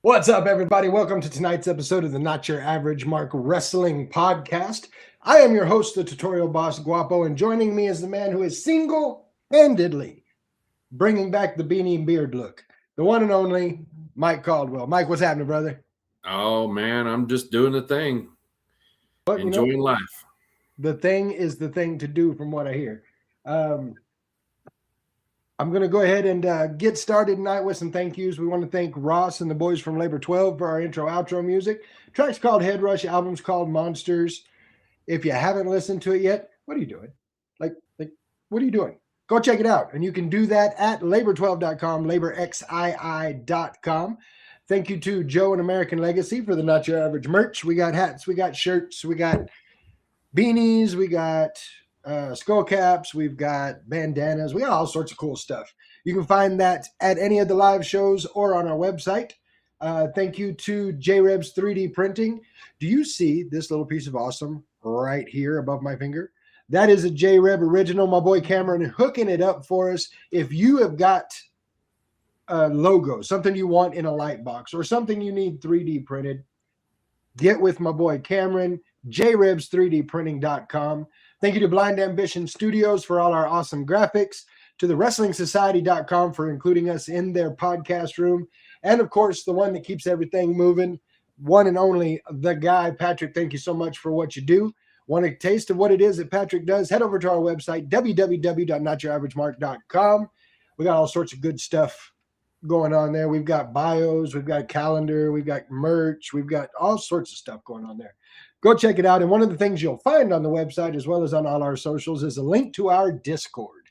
What's up, everybody? Welcome to tonight's episode of the Not Your Average Mark Wrestling Podcast. I am your host, the Tutorial Boss Guapo, and joining me is the man who is single-handedly bringing back the beanie and beard look, the one and only Mike Caldwell. Mike, what's happening, brother? Oh, man, I'm just doing the thing. But, enjoying life. The thing is the thing to do from what I hear. I'm going to go ahead and get started tonight with some thank yous. We want to thank Ross and the boys from Labor 12 for our intro-outro music. Track's called Head Rush, album's called Monsters. If you haven't listened to it yet, what are you doing? Like, what are you doing? Go check it out. And you can do that at labor12.com, laborxii.com. Thank you to Joe and American Legacy for the Not Your Average merch. We got hats, we got shirts, we got beanies, we got skull caps, we've got bandanas, we got all sorts of cool stuff. You can find that at any of the live shows or on our website. Thank you to JRebs 3D Printing. Do you see this little piece of awesome right here above my finger? That is a JReb original. My boy Cameron hooking it up for us. If you have got a logo, something you want in a light box or something you need 3D printed, get with my boy Cameron, jrebs3dprinting.com. Thank you to Blind Ambition Studios for all our awesome graphics, to the WrestlingSociety.com for including us in their podcast room, and of course, the one that keeps everything moving, one and only the guy, Patrick. Thank you so much for what you do. Want a taste of what it is that Patrick does? Head over to our website, www.notyouraverage.mark.com. We got all sorts of good stuff going on there. We've got bios, we've got a calendar, we've got merch, we've got all sorts of stuff going on there. Go check it out. And one of the things you'll find on the website, as well as on all our socials, is a link to our Discord.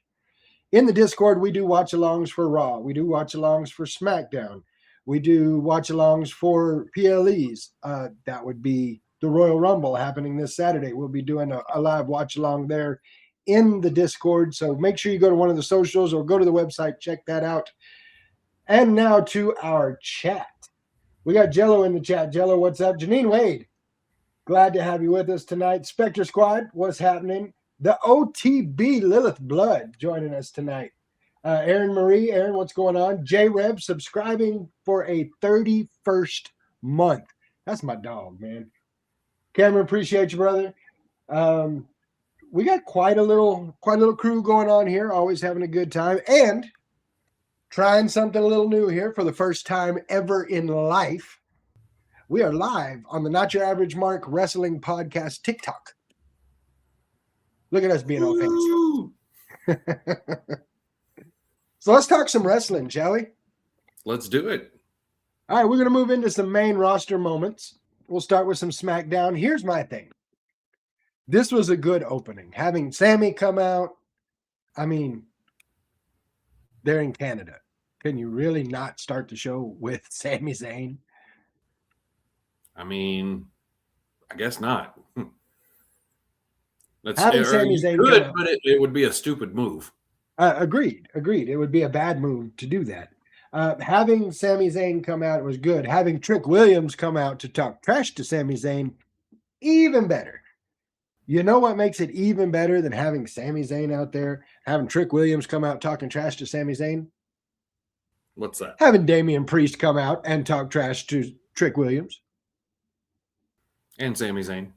In the Discord, we do watch-alongs for Raw. We do watch-alongs for SmackDown. We do watch-alongs for PLEs. That would be the Royal Rumble happening this Saturday. We'll be doing a live watch-along there in the Discord. So make sure you go to one of the socials or go to the website, check that out. And now to our chat. We got Jello in the chat. Jello, what's up? Janine Wade, glad to have you with us tonight. Spectre Squad, what's happening? The OTB Lilith Blood joining us tonight. Aaron Marie, Aaron, what's going on? JReb subscribing for a 31st month. That's my dog, man. Cameron, appreciate you, brother. We got quite a little crew going on here, always having a good time, and trying something a little new here for the first time ever in life. We are live on the Not Your Average Mark Wrestling Podcast TikTok. Look at us being all fancy. So let's talk some wrestling, shall we? Let's do it. All right, we're going to move into some main roster moments. We'll start with some SmackDown. Here's my thing. This was a good opening. Having Sammy come out, I mean, they're in Canada. Can you really not start the show with Sami Zayn? I mean, I guess not. Having Sami Zayn could, but it would be a stupid move. Agreed. It would be a bad move to do that. Having Sami Zayn come out was good. Having Trick Williams come out to talk trash to Sami Zayn, even better. You know what makes it even better than having Sami Zayn out there, having Trick Williams come out talking trash to Sami Zayn? What's that? Having Damian Priest come out and talk trash to Trick Williams. And Sami Zayn.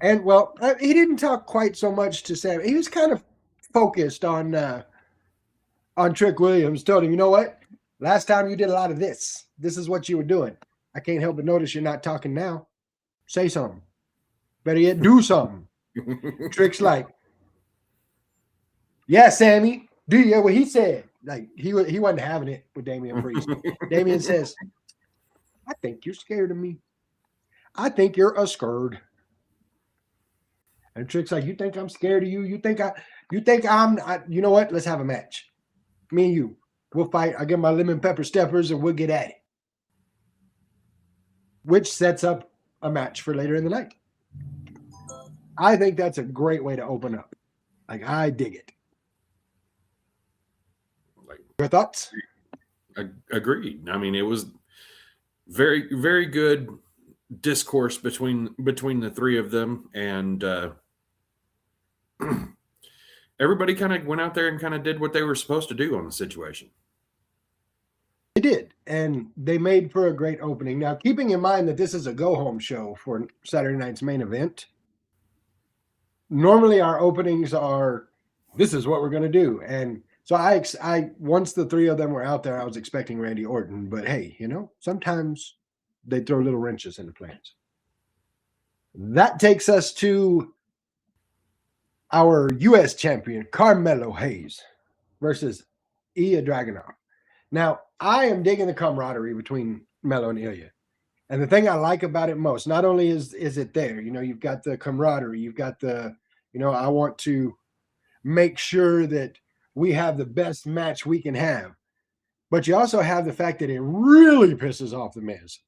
And, well, he didn't talk quite so much to Sami. He was kind of focused on Trick Williams. Told him, you know what? Last time you did a lot of this. This is what you were doing. I can't help but notice you're not talking now. Say something. Better yet, do something. Trick's like, yeah, Sammy, do you hear what he said? Like, he wasn't having it with Damian Priest. Damian says, I think you're scared of me. I think you're a scared. And Trick's like, you think I'm scared of you? You think I'm, you know what? Let's have a match. Me and you. We'll fight. I'll get my lemon pepper steppers and we'll get at it. Which sets up a match for later in the night. I think that's a great way to open up. Like, I dig it. Like, your thoughts? Agreed. I mean, it was very, very good discourse between the three of them, and everybody kind of went out there and kind of did what they were supposed to do on the situation. They did, and they made for a great opening. Now, keeping in mind that this is a go-home show for Saturday night's main event, normally our openings are, this is what we're going to do. And so I once the three of them were out there, I was expecting Randy Orton, but hey, sometimes they throw little wrenches into plans. That takes us to our U.S. champion, Carmelo Hayes versus Ilya Dragunov. Now, I am digging the camaraderie between Melo and Ilya. And the thing I like about it most, not only is it there, you've got the camaraderie, you've got the, I want to make sure that we have the best match we can have. But you also have the fact that it really pisses off the Miz.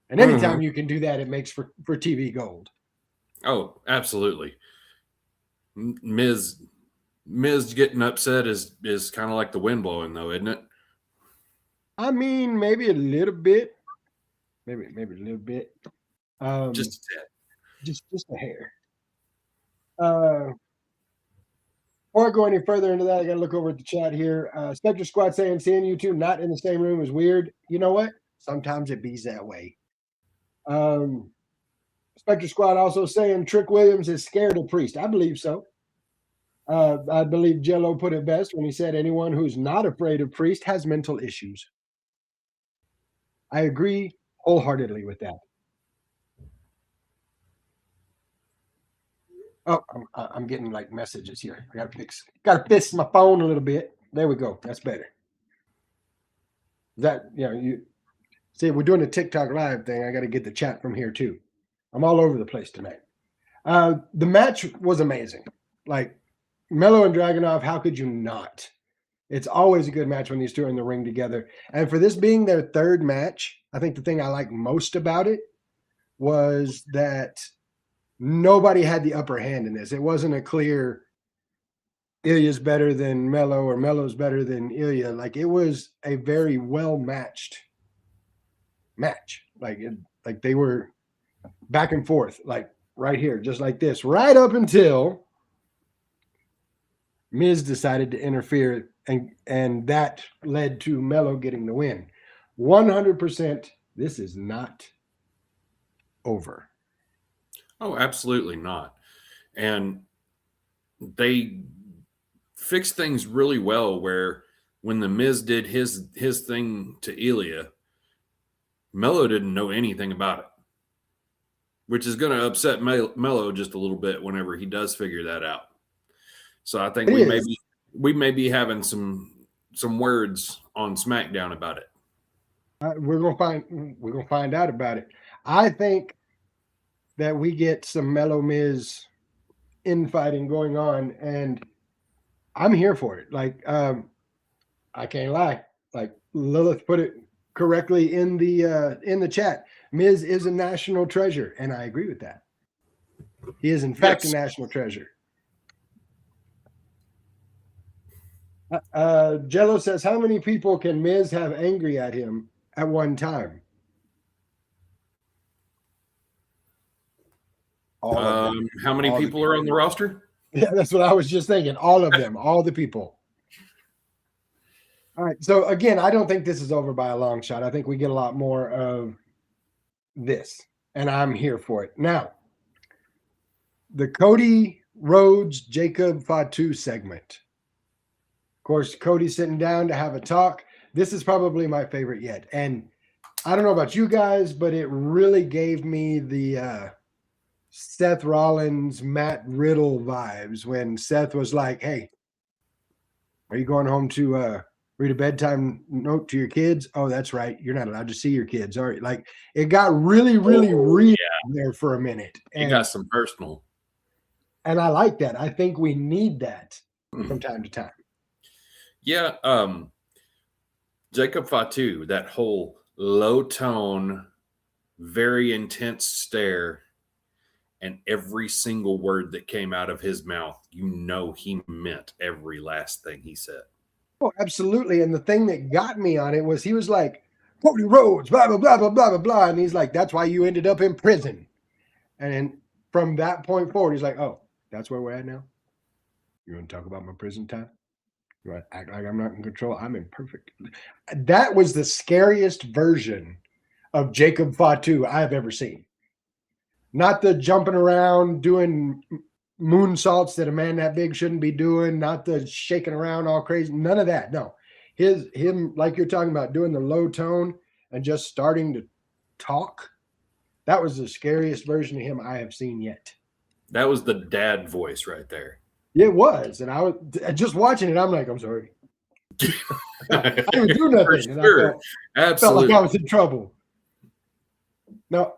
And anytime you can do that, it makes for TV gold. Oh, absolutely. Miz getting upset is kind of like the wind blowing, though, isn't it? I mean, maybe a little bit. Maybe a little bit. Just a tad. Just a hair. Before I go any further into that, I got to look over at the chat here. Spectre Squad saying, seeing you two not in the same room is weird. You know what? Sometimes it bees that way. Spectre Squad also saying Trick Williams is scared of Priest. I believe so. I believe Jello put it best when he said anyone who's not afraid of Priest has mental issues. I agree wholeheartedly with that. Oh, I'm getting like messages here. I gotta fix my phone a little bit. There we go. That's better. You see, we're doing a TikTok live thing. I got to get the chat from here too. I'm all over the place tonight. The match was amazing. Like Melo and Dragunov, how could you not? It's always a good match when these two are in the ring together. And for this being their third match, I think the thing I like most about it was that nobody had the upper hand in this. It wasn't a clear Ilya's better than Melo or Melo's better than Ilya. Like it was a very well matched match. Like they were back and forth, like right here, just like this, right up until Miz decided to interfere, and that led to Melo getting the win. 100%, this is not over. Oh, absolutely not. And they fixed things really well where when the Miz did his thing to Ilya, Melo didn't know anything about it, which is going to upset Melo just a little bit whenever he does figure that out. So I think we may be having some words on SmackDown about it. We're gonna find out about it. I think that we get some Melo Miz infighting going on, and I'm here for it. Like I can't lie. Like Lilith put it correctly in the chat. Miz is a national treasure, and I agree with that. He is in fact a national treasure. Jello says, how many people can Miz have angry at him at one time? How many people are on the roster? Yeah, that's what I was just thinking. All of them, all the people. All right. So again, I don't think this is over by a long shot. I think we get a lot more of this, and I'm here for it. Now, the Cody Rhodes, Jacob Fatu segment. Of course, Cody's sitting down to have a talk. This is probably my favorite yet. And I don't know about you guys, but it really gave me the Seth Rollins, Matt Riddle vibes when Seth was like, hey, are you going home to read a bedtime note to your kids? Oh, that's right. You're not allowed to see your kids. All right. Like it got really, really real there for a minute. And it got some personal. And I like that. I think we need that from time to time. Yeah, Jacob Fatu, that whole low tone, very intense stare, and every single word that came out of his mouth, he meant every last thing he said. Oh, absolutely. And the thing that got me on it was he was like, Cody Rhodes, blah, blah, blah, blah, blah, blah, blah. And he's like, that's why you ended up in prison. And from that point forward, he's like, oh, that's where we're at now? You want to talk about my prison time? Right. Act like I'm not in control. I'm in perfect. That was the scariest version of Jacob Fatu I've ever seen. Not the jumping around doing moonsaults that a man that big shouldn't be doing, not the shaking around all crazy, none of that. No. Him, like you're talking about, doing the low tone and just starting to talk. That was the scariest version of him I have seen yet. That was the dad voice right there. It was. And I was just watching it, I'm like, I'm sorry. I didn't do nothing. For And sure. felt like Absolutely. I was in trouble. Now,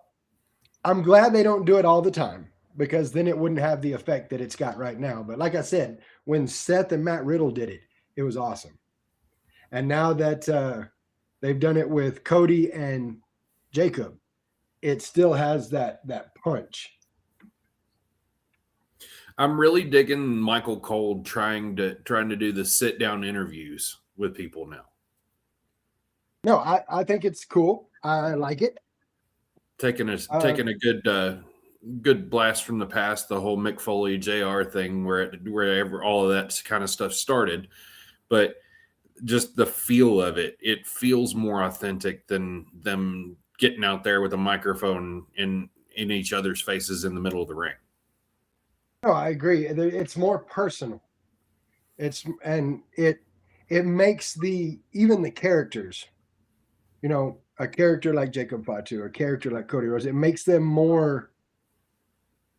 I'm glad they don't do it all the time, because then it wouldn't have the effect that it's got right now. But like I said, when Seth and Matt Riddle did it, it was awesome. And now that they've done it with Cody and Jacob, it still has that punch. I'm really digging Michael Cole trying to do the sit down interviews with people now. No, I think it's cool. I like it. Taking a good blast from the past, the whole Mick Foley JR thing, wherever all of that kind of stuff started, but just the feel of it, it feels more authentic than them getting out there with a microphone in each other's faces in the middle of the ring. No, I agree. It's more personal. It makes even the characters, a character like Jacob Fatu, a character like Cody Rhodes, it makes them more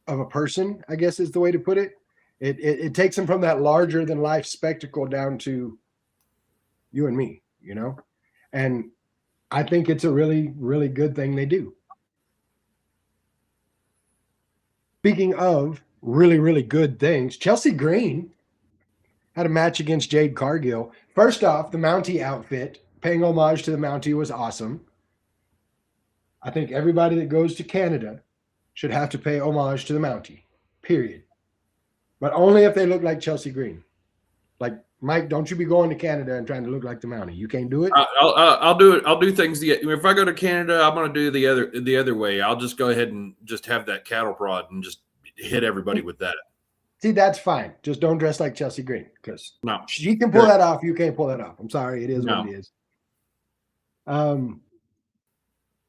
of a person, I guess is the way to put it. It takes them from that larger than life spectacle down to you and me, and I think it's a really, really good thing they do. Speaking of really, really good things, Chelsea Green had a match against Jade Cargill. First off, the Mountie outfit, paying homage to the Mountie, was awesome. I think everybody that goes to Canada should have to pay homage to the Mountie, period. But only if they look like Chelsea Green. Like, Mike, don't you be going to Canada and trying to look like the Mountie. You can't do it. I'll do it. I'll do things. If I go to Canada, I'm going to do the other way. I'll just go ahead and just have that cattle prod and just hit everybody with that. See, that's fine. Just don't dress like Chelsea Green, because No, she can pull that off. You can't pull that off. I'm sorry. It is what it is.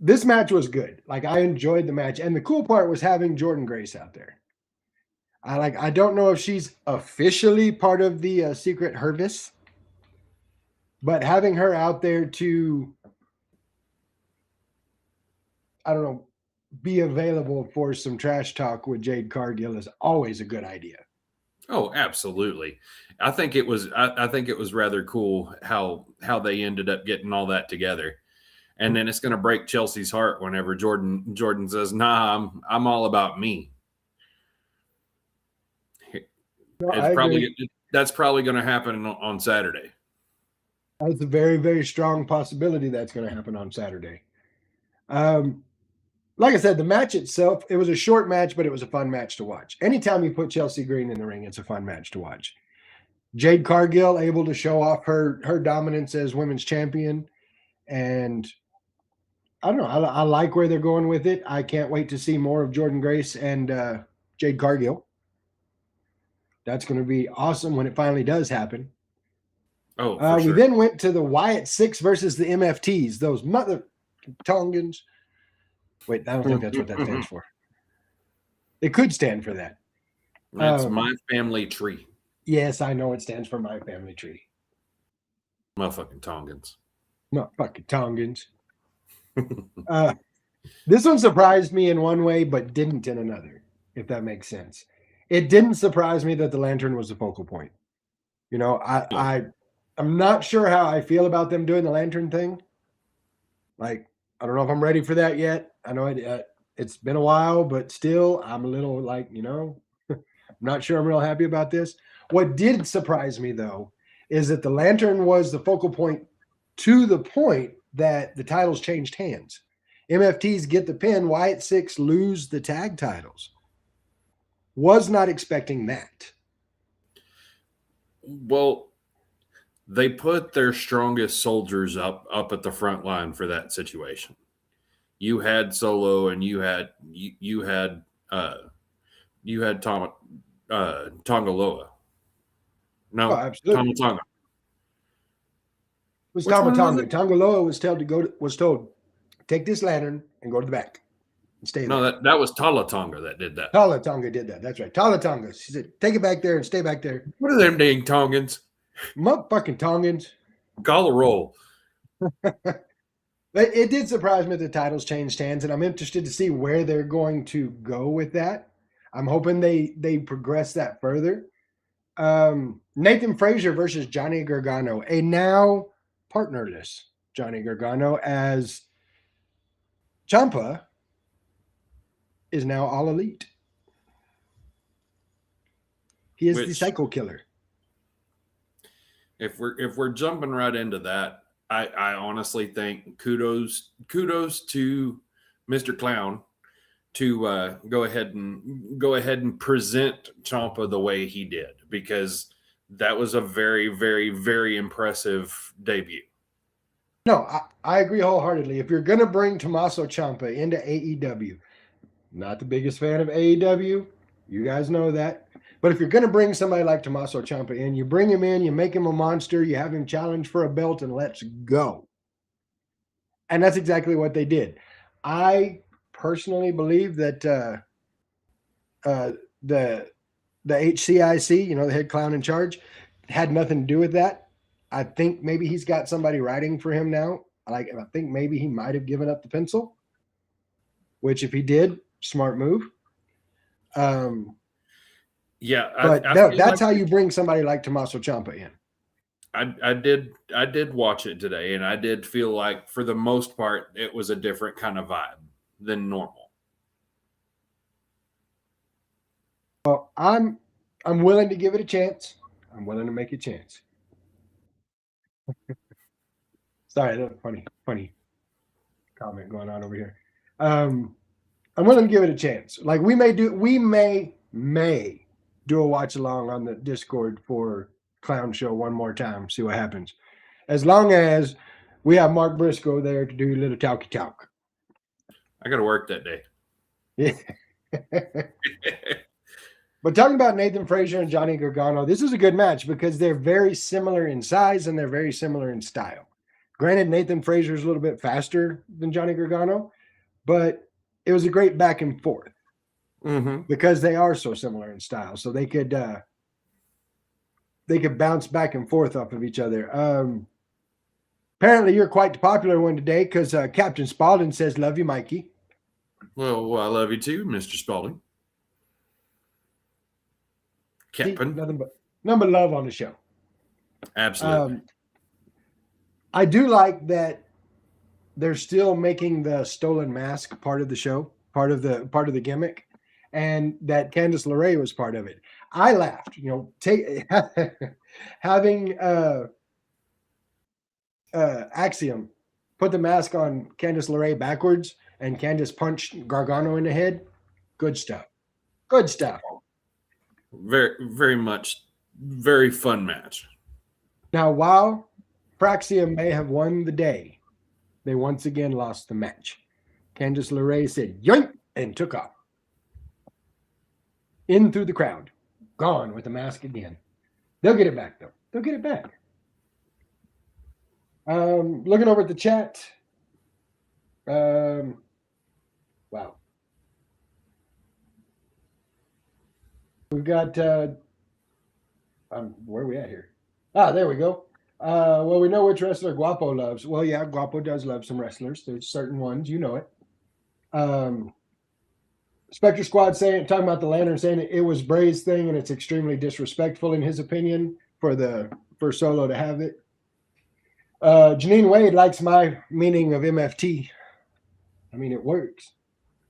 This match was good. Like, I enjoyed the match. And the cool part was having Jordynne Grace out there. I don't know if she's officially part of the Secret Hervis, but having her out there to, I don't know, be available for some trash talk with Jade Cargill is always a good idea. Oh, absolutely. I think it was rather cool how they ended up getting all that together. And then it's going to break Chelsea's heart whenever Jordynne says, "Nah, I'm all about me." No, that's probably going to happen on Saturday. That's a very, very strong possibility that's going to happen on Saturday. Like I said, the match itself, it was a short match, but it was a fun match to watch. Anytime you put Chelsea Green in the ring, it's a fun match to watch. Jade Cargill able to show off her dominance as women's champion. And I don't know. I like where they're going with it. I can't wait to see more of Jordynne Grace and Jade Cargill. That's going to be awesome when it finally does happen. Oh, for sure. We then went to the Wyatt Six versus the MFTs, those mother Tongans. Wait, I don't think that's what that stands for. It could stand for that. That's My Family Tree. Yes, I know it stands for My Family Tree. Motherfucking Tongans. Motherfucking Tongans. This one surprised me in one way, but didn't in another, if that makes sense. It didn't surprise me that the lantern was the focal point. I'm not sure how I feel about them doing the lantern thing. Like, I don't know if I'm ready for that yet. I know it's been a while, but still, I'm a little like, I'm not sure I'm real happy about this. What did surprise me, though, is that the lantern was the focal point to the point that the titles changed hands. MFTs get the pin, Wyatt Six lose the tag titles. Was not expecting that. Well, they put their strongest soldiers up at the front line for that situation. You had Solo and you had Tongaloa. No, absolutely. Tonga. was Which one was Tama it? Tonga. Tongaloa was told, take this lantern and go to the back and stay No, there. that was Talatonga that did that. Tala Tonga did that. That's right. Tala Tonga. She said, take it back there and stay back there. What are them dang Tongans? Motherfucking Tongans. Call a roll. But it did surprise me that the titles changed hands, and I'm interested to see where they're going to go with that. I'm hoping they progress that further. Nathan Frazier versus Johnny Gargano, a now partnerless Johnny Gargano, as Ciampa is now all elite. He is the Psycho Killer. If we're jumping right into that, I honestly think kudos to Mr. Clown to go ahead and present Ciampa the way he did, because that was a very, very, very impressive debut. No, I agree wholeheartedly. If you're going to bring Tommaso Ciampa into AEW, not the biggest fan of AEW, you guys know that. But if you're going to bring somebody like Tommaso Ciampa in, you bring him in, you make him a monster, you have him challenge for a belt, and let's go. And that's exactly what they did. I personally believe that the HCIC, the head clown in charge, had nothing to do with that. I think maybe he's got somebody writing for him now. I think maybe he might have given up the pencil, which if he did, smart move. Yeah, but that's how you bring somebody like Tommaso Ciampa in. I did watch it today, and I did feel like for the most part it was a different kind of vibe than normal. Well, I'm willing to give it a chance. I'm willing to make a chance. Sorry, that's funny comment going on over here. I'm willing to give it a chance. Like we may do a watch along on the Discord for Clown Show one more time, see what happens. As long as we have Mark Briscoe there to do a little talky talk. I got to work that day. Yeah. But talking about Nathan Frazier and Johnny Gargano, this is a good match because they're very similar in size and they're very similar in style. Granted, Nathan Frazier is a little bit faster than Johnny Gargano, but it was a great back and forth because they are so similar in style. So they could bounce back and forth off of each other. Apparently, you're quite the popular one today because Captain Spaulding says, "Love you, Mikey." Well, I love you too, Mr. Spaulding. Captain. Nothing but love on the show. Absolutely. I do like that they're still making the stolen mask part of the show, part of the gimmick, and that Candice LeRae was part of it. I laughed, having Axiom put the mask on Candice LeRae backwards and Candice punched Gargano in the head. Good stuff. Good stuff. Very, very much, very fun match. Now, while Praxia may have won the day, they once again lost the match. Candice LeRae said, yoink, and took off. In through the crowd. Gone with the mask again. They'll get it back, though. They'll get it back. Looking over at the chat. Wow. We've got, where are we at here? There we go. Well, we know which wrestler Guapo loves. Well, yeah, Guapo does love some wrestlers. There's certain ones, you know it. Spectre Squad talking about the lantern, saying it was Bray's thing and it's extremely disrespectful in his opinion for Solo to have it. Janine Wade likes my meaning of MFT. I mean, it works.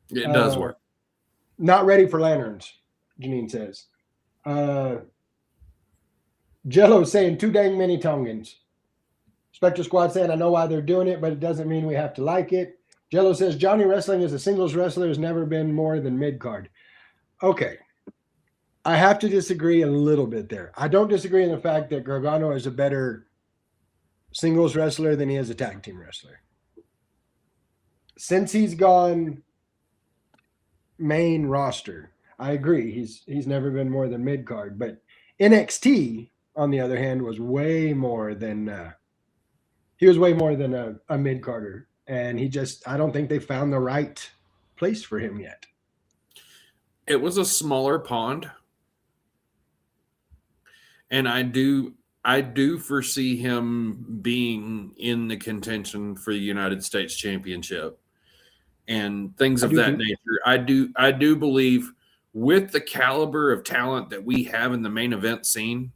It does work. Not ready for lanterns, Janine says. Jello saying too dang many Tongans. Spectre Squad saying I know why they're doing it, but it doesn't mean we have to like it. Jello says Johnny Wrestling as a singles wrestler has never been more than mid-card. Okay. I have to disagree a little bit there. I don't disagree in the fact that Gargano is a better singles wrestler than he is a tag team wrestler. Since he's gone main roster, I agree. He's never been more than mid-card, but NXT, on the other hand, was way more than He was way more than a mid Carter, and I don't think they found the right place for him yet. It was a smaller pond, and I do foresee him being in the contention for the United States Championship and things of that nature. I do believe with the caliber of talent that we have in the main event scene,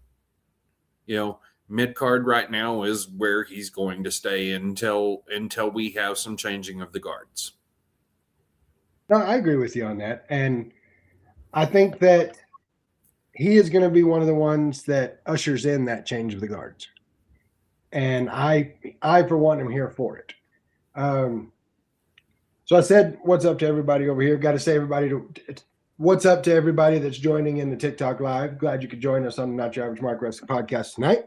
mid card right now is where he's going to stay until we have some changing of the guards. No, I agree with you on that, and I think that he is going to be one of the ones that ushers in that change of the guards, and I for one am here for it. So I said, "What's up to everybody over here?" Got to say, what's up to everybody that's joining in the TikTok live. Glad you could join us on the Not Your Average Mark Wrestling podcast tonight.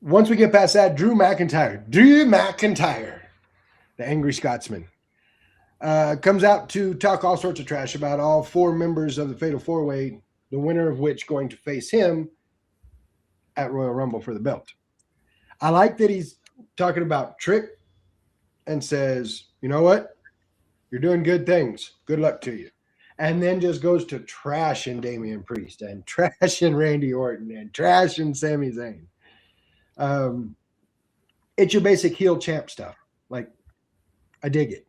Once we get past that, Drew McIntyre, the angry Scotsman, comes out to talk all sorts of trash about all four members of the Fatal Four-Way, the winner of which going to face him at Royal Rumble for the belt. I like that he's talking about Trick and says, you know what? You're doing good things. Good luck to you. And then just goes to trashing Damian Priest and trashing Randy Orton and trashing Sami Zayn. It's your basic heel champ stuff. Like, I dig it.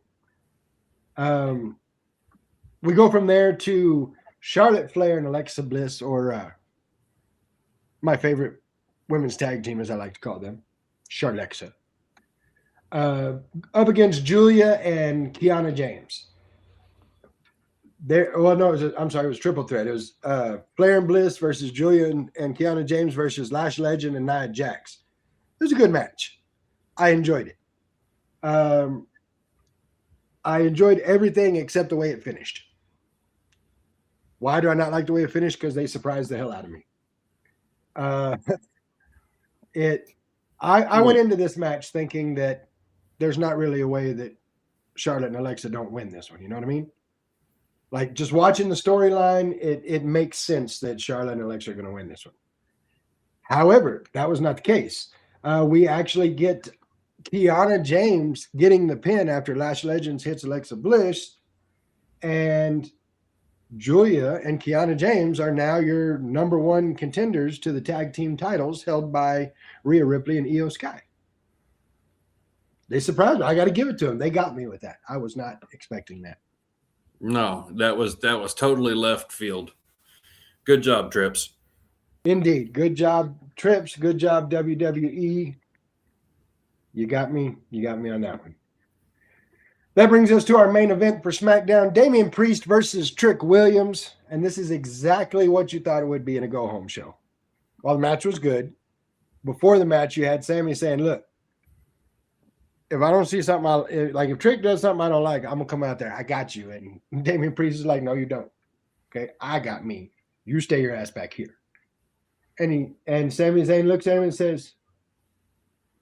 We go from there to Charlotte Flair and Alexa Bliss, or my favorite women's tag team, as I like to call them, Charlexa. Up against Julia and Kiana James. It was triple threat. It was Flair and Bliss versus Julia and Kiana James versus Lash Legend and Nia Jax. It was a good match. I enjoyed it. I enjoyed everything except the way it finished. Why do I not like the way it finished? Because they surprised the hell out of me. I went into this match thinking that there's not really a way that Charlotte and Alexa don't win this one. You know what I mean? Like, just watching the storyline, it makes sense that Charlotte and Alexa are going to win this one. However, that was not the case. We actually get Kiana James getting the pin after Lash Legends hits Alexa Bliss, and Julia and Kiana James are now your number one contenders to the tag team titles held by Rhea Ripley and Io Sky. They surprised me. I got to give it to them. They got me with that. I was not expecting that. No, that was totally left field. Good job, Trips. Indeed. Good job, Trips. Good job, WWE. You got me on that one. That brings us to our main event for SmackDown. Damian Priest versus Trick Williams. And this is exactly what you thought it would be in a go-home show. While the match was good, before the match, you had Sami saying, look, if I don't see something, if Trick does something I don't like, I'm going to come out there. I got you. And Damian Priest is like, no, you don't. Okay, I got me. You stay your ass back here. And Sami Zayn looks at him and says,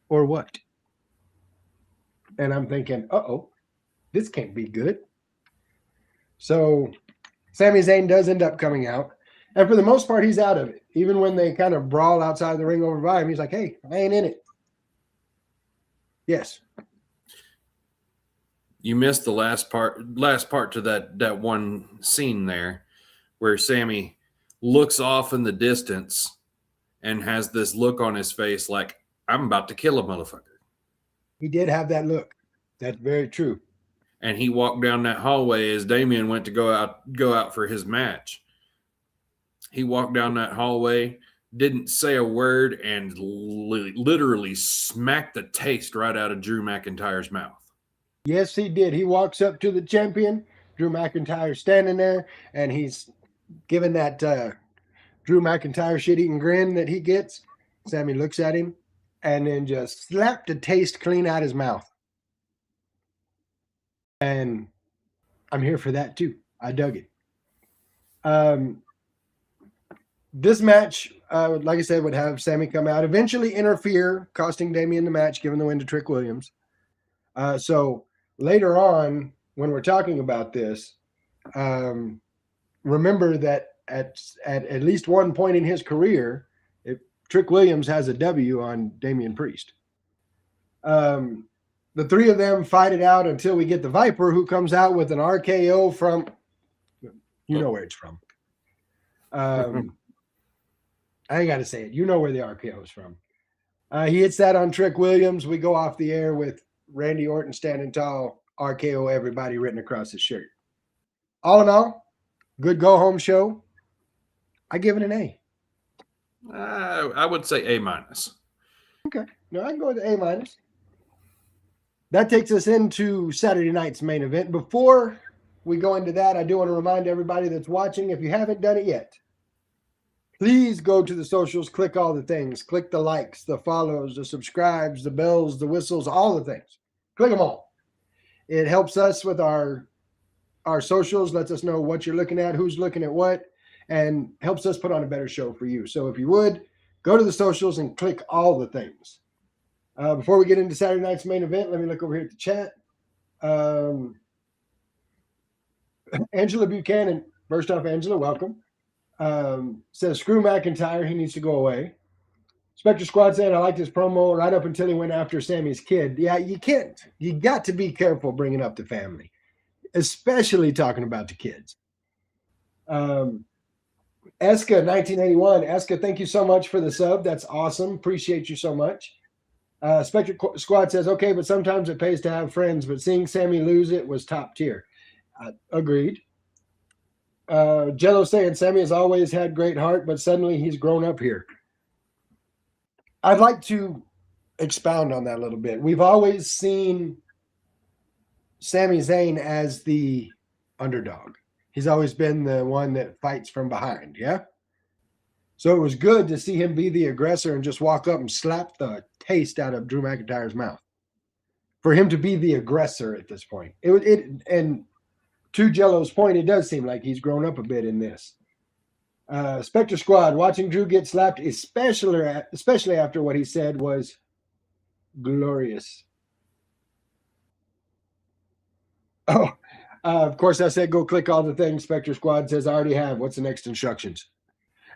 or what? And I'm thinking, uh-oh, this can't be good. So Sami Zayn does end up coming out. And for the most part, he's out of it. Even when they kind of brawl outside the ring over by him, he's like, hey, I ain't in it. Yes. You missed the last part to that one scene there where Sammy looks off in the distance and has this look on his face like, I'm about to kill a motherfucker. He did have that look. That's very true. And he walked down that hallway as Damian went to go out for his match. He walked down that hallway, didn't say a word, and literally smacked the taste right out of Drew McIntyre's mouth. Yes, he did. He walks up to the champion, Drew McIntyre, standing there, and he's giving that Drew McIntyre shit-eating grin that he gets. Sammy looks at him and then just slapped the taste clean out his mouth. And I'm here for that too. I dug it. This match, like I said, would have Sammy come out, eventually interfere, costing Damian the match, giving the win to Trick Williams. So later on, when we're talking about this, remember that at least one point in his career, Trick Williams has a W on Damian Priest. The three of them fight it out until we get the Viper, who comes out with an RKO from, you know where it's from. I ain't got to say it. You know where the RKO is from. He hits that on Trick Williams. We go off the air with Randy Orton standing tall, RKO everybody written across his shirt. All in all, good go-home show. I give it an A. I would say A-. Okay. No, I can go with A-. That takes us into Saturday night's main event. Before we go into that, I do want to remind everybody that's watching, if you haven't done it yet, please go to the socials, click all the things, click the likes, the follows, the subscribes, the bells, the whistles, all the things. Click them all. It helps us with our socials, lets us know what you're looking at, who's looking at what, and helps us put on a better show for you. So if you would, go to the socials and click all the things. Before we get into Saturday night's main event, let me look over here at the chat. Angela Buchanan, first off, Angela, welcome. Says, screw McIntyre, he needs to go away. Spectre Squad saying, I like this promo right up until he went after Sammy's kid. Yeah, you can't. You got to be careful bringing up the family, especially talking about the kids. Eska 1981. Eska, thank you so much for the sub. That's awesome. Appreciate you so much. Spectre Squad says, okay, but sometimes it pays to have friends, but seeing Sammy lose it was top tier. Agreed. Jello saying Sammy has always had great heart, but suddenly he's grown up here. I'd like to expound on that a little bit. We've always seen Sami Zayn as the underdog. He's always been the one that fights from behind, yeah? So it was good to see him be the aggressor and just walk up and slap the taste out of Drew McIntyre's mouth. For him to be the aggressor at this point. And to Jello's point, it does seem like he's grown up a bit in this. Spectre Squad, watching Drew get slapped, especially after what he said, was glorious. Oh, of course, I said go click all the things. Spectre Squad says I already have. What's the next instructions?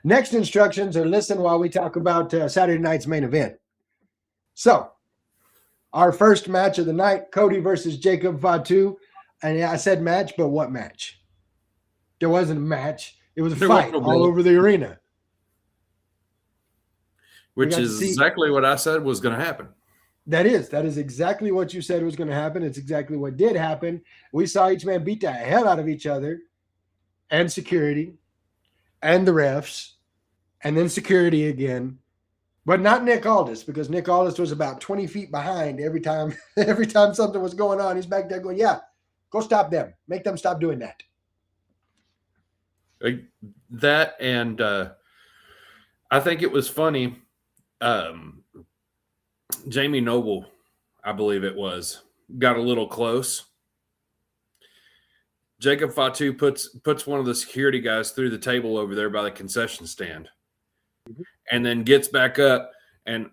Next instructions are listen while we talk about Saturday night's main event. So, our first match of the night, Cody versus Jacob Fatu. And I said match, but what match? There wasn't a match. It was a fight all over the arena. Which is exactly what I said was going to happen. That is exactly what you said was going to happen. It's exactly what did happen. We saw each man beat the hell out of each other and security and the refs and then security again. But not Nick Aldis, because Nick Aldis was about 20 feet behind every time something was going on. He's back there going, yeah, go stop them. Make them stop doing that. That and I think it was funny. Jamie Noble, I believe it was, got a little close. Jacob Fatu puts one of the security guys through the table over there by the concession stand, and then gets back up and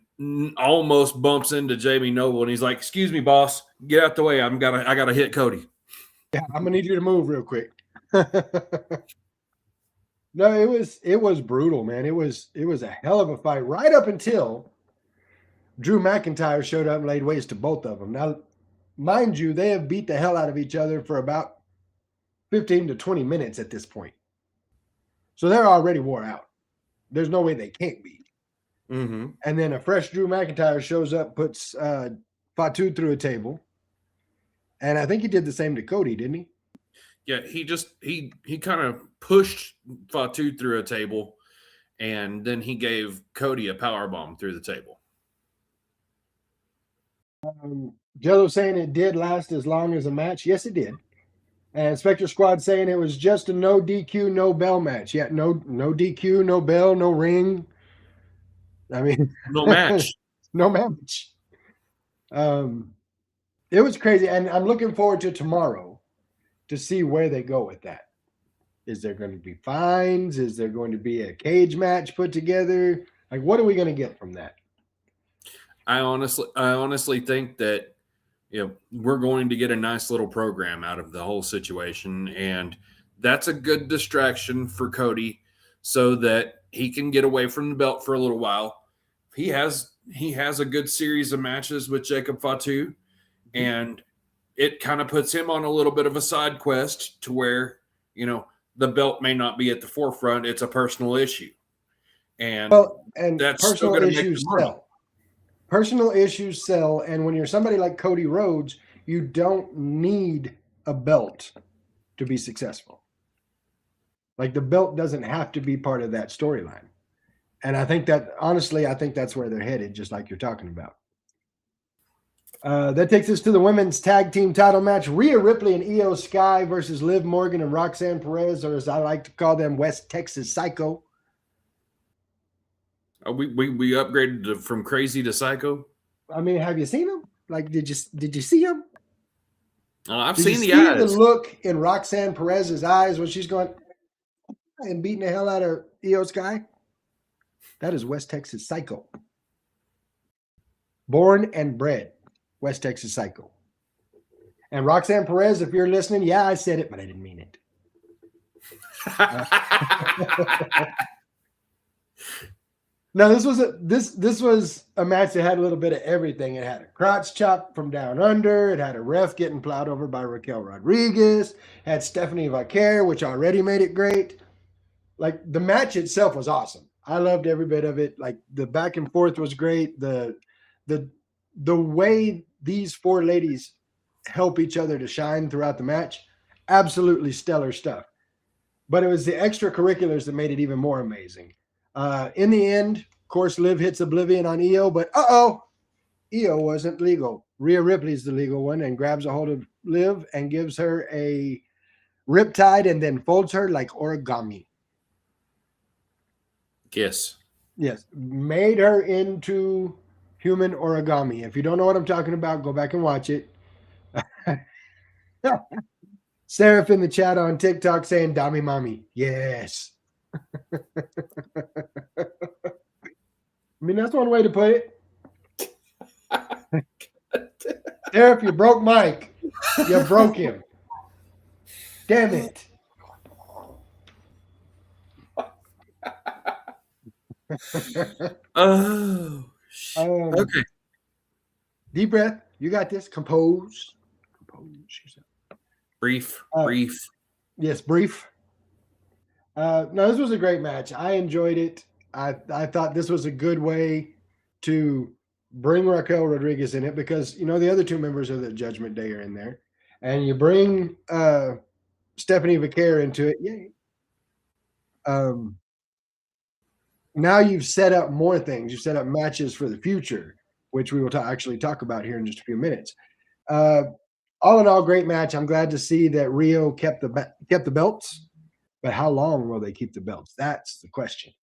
almost bumps into Jamie Noble, and he's like, "Excuse me, boss, get out the way. I gotta hit Cody." Yeah, I'm gonna need you to move real quick. No, it was brutal, man. It was a hell of a fight right up until Drew McIntyre showed up and laid waste to both of them. Now, mind you, they have beat the hell out of each other for about 15 to 20 minutes at this point. So they're already wore out. There's no way they can't be. Mm-hmm. And then a fresh Drew McIntyre shows up, puts Fatu through a table. And I think he did the same to Cody, didn't he? Yeah, he kind of pushed Fatu through a table, and then he gave Cody a powerbomb through the table. Jello saying it did last as long as a match. Yes, it did. And Spectre Squad saying it was just a no DQ, no bell match. Yeah, no DQ, no bell, no ring. I mean, no match. No match. It was crazy. And I'm looking forward to tomorrow to see where they go with that. Is there going to be fines? Is there going to be a cage match put together? Like, what are we going to get from that? I honestly think that we're going to get a nice little program out of the whole situation, and that's a good distraction for Cody so that he can get away from the belt for a little while, he has a good series of matches with Jacob Fatu, and it kind of puts him on a little bit of a side quest to where, the belt may not be at the forefront. It's a personal issue. And that's personal issues sell. Personal issues sell. And when you're somebody like Cody Rhodes, you don't need a belt to be successful. Like, the belt doesn't have to be part of that storyline. And I think that's where they're headed, just like you're talking about. That takes us to the women's tag team title match. Rhea Ripley and Io Sky versus Liv Morgan and Roxanne Perez, or as I like to call them, West Texas Psycho. We upgraded from crazy to psycho. I mean, have you seen them? Like, did you see them? I've seen the eyes. The look in Roxanne Perez's eyes when she's going and beating the hell out of Io Sky? That is West Texas Psycho. Born and bred West Texas Psycho. And Roxanne Perez, if you're listening, yeah, I said it, but I didn't mean it. Now, this was a match that had a little bit of everything. It had a crotch chop from down under. It had a ref getting plowed over by Raquel Rodriguez. It had Stephanie Vaquer, which already made it great. Like, the match itself was awesome. I loved every bit of it. Like, the back and forth was great. The way these four ladies help each other to shine throughout the match, absolutely stellar stuff. But it was the extracurriculars that made it even more amazing. In the end, of course, Liv hits Oblivion on Io, but Io wasn't legal. Rhea Ripley's the legal one and grabs a hold of Liv and gives her a riptide and then folds her like origami. Yes. Made her into human origami. If you don't know what I'm talking about, go back and watch it. Seraph in the chat on TikTok saying, Dami Mommy. Yes. I mean, that's one way to put it. Seraph, you broke Mike. You broke him. Damn it. Okay. Deep breath. You got this. Compose yourself. Brief. Yes, brief. No, this was a great match. I enjoyed it. I thought this was a good way to bring Raquel Rodriguez in it because, the other two members of the Judgment Day are in there. And you bring Stephanie Vaquer into it. Yay. Now you've set up more things. You've set up matches for the future, which we will actually talk about here in just a few minutes. All in all, great match. I'm glad to see that Rio kept the belts, but how long will they keep the belts? That's the question.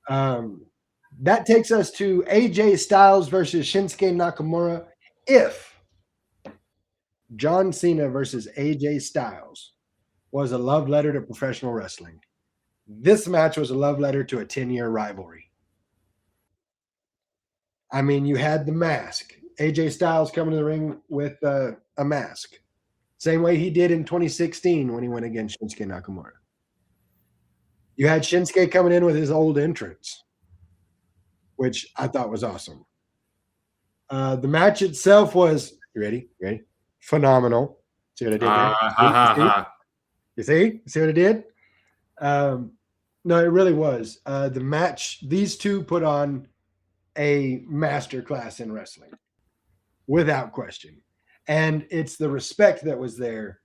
That takes us to AJ Styles versus Shinsuke Nakamura. If John Cena versus AJ Styles was a love letter to professional wrestling, this match was a love letter to a 10-year rivalry. I mean, you had the mask. AJ Styles coming to the ring with a mask. Same way he did in 2016 when he went against Shinsuke Nakamura. You had Shinsuke coming in with his old entrance, which I thought was awesome. The match itself was, you ready? Phenomenal. See what I did there? You see what I did? No, it really was. The match, these two put on a masterclass in wrestling, without question. And it's the respect that was there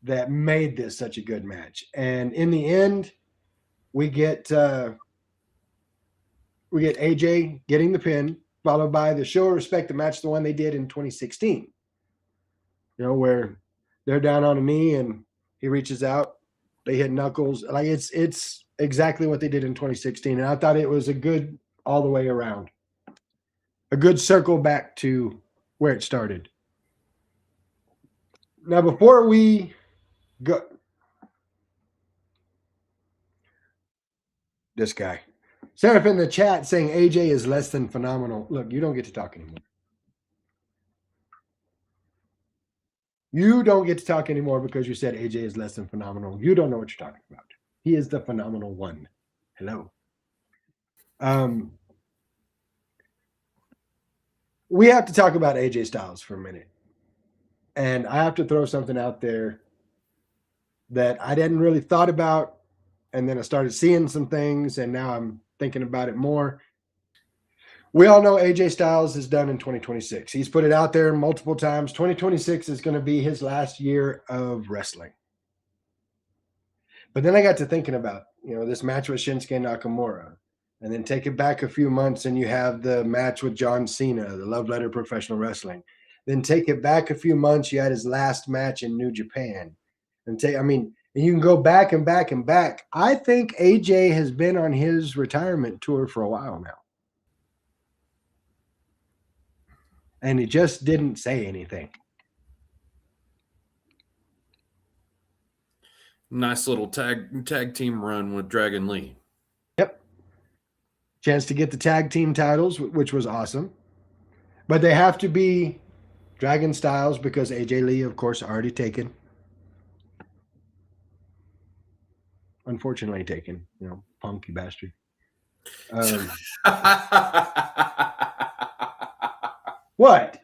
that made this such a good match. And in the end, we get AJ getting the pin, followed by the show of respect to match the one they did in 2016. Where they're down on a knee and he reaches out, they hit knuckles. Like it's exactly what they did in 2016. And I thought it was a good all the way around. A good circle back to where it started. Now, before we go, this guy, Seraph in the chat saying AJ is less than phenomenal. Look, you don't get to talk anymore. You don't get to talk anymore because you said AJ is less than phenomenal. You don't know what you're talking about. He is the phenomenal one. Hello. we have to talk about AJ Styles for a minute. And I have to throw something out there that I didn't really thought about. And then I started seeing some things, and now I'm thinking about it more. We all know AJ Styles is done in 2026. He's put it out there multiple times. 2026 is going to be his last year of wrestling. But then I got to thinking about, this match with Shinsuke Nakamura. And then take it back a few months and you have the match with John Cena, the Love Letter Professional Wrestling. Then take it back a few months, you had his last match in New Japan. And you can go back and back and back. I think AJ has been on his retirement tour for a while now. And he just didn't say anything. Nice little tag team run with Dragon Lee. Yep. Chance to get the tag team titles, which was awesome. But they have to be Dragon Styles because AJ Lee, of course, already taken. Unfortunately taken, punky bastard. What?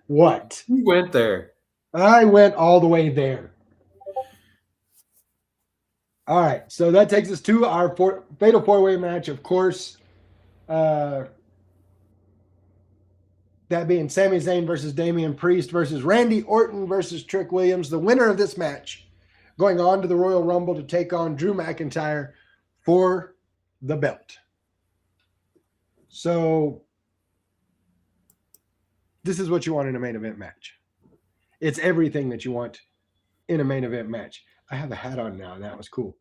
You went there. I went all the way there. All right, so that takes us to our fatal four-way match, of course. That being Sami Zayn versus Damian Priest versus Randy Orton versus Trick Williams. The winner of this match going on to the Royal Rumble to take on Drew McIntyre for the belt. So this is what you want in a main event match. It's everything that you want in a main event match. I have a hat on now. That was cool.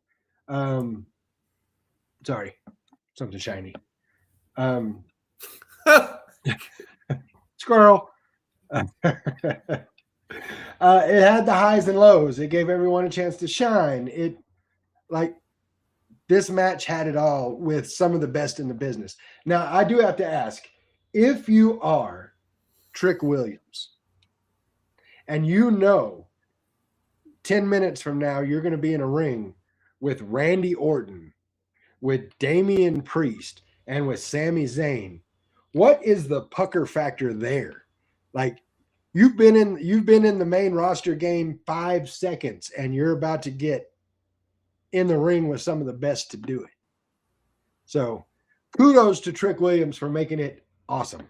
Sorry, something shiny. Squirrel. It had the highs and lows. It gave everyone a chance to shine. This match had it all with some of the best in the business. Now, I do have to ask, if you are Trick Williams and 10 minutes from now, you're going to be in a ring with Randy Orton, with Damian Priest, and with Sami Zayn, what is the pucker factor there? You've been in the main roster game 5 seconds, and you're about to get in the ring with some of the best to do it. So, kudos to Trick Williams for making it awesome.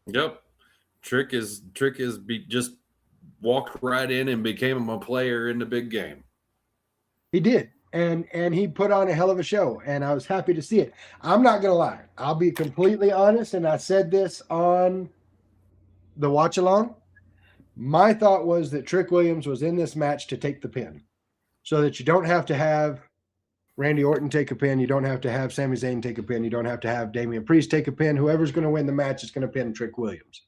Yep, Trick just walked right in and became a player in the big game. He did. And he put on a hell of a show, and I was happy to see it. I'm not going to lie. I'll be completely honest, and I said this on the watch along. My thought was that Trick Williams was in this match to take the pin so that you don't have to have Randy Orton take a pin. You don't have to have Sami Zayn take a pin. You don't have to have Damian Priest take a pin. Whoever's going to win the match is going to pin Trick Williams.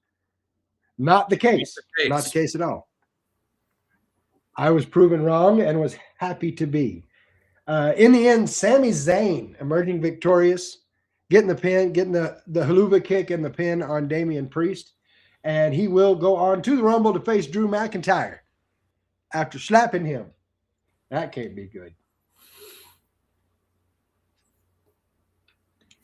Not the case. Not the case at all. I was proven wrong and was happy to be. In the end, Sami Zayn emerging victorious, getting the pin, getting the haluva kick and the pin on Damian Priest. And he will go on to the Rumble to face Drew McIntyre after slapping him. That can't be good.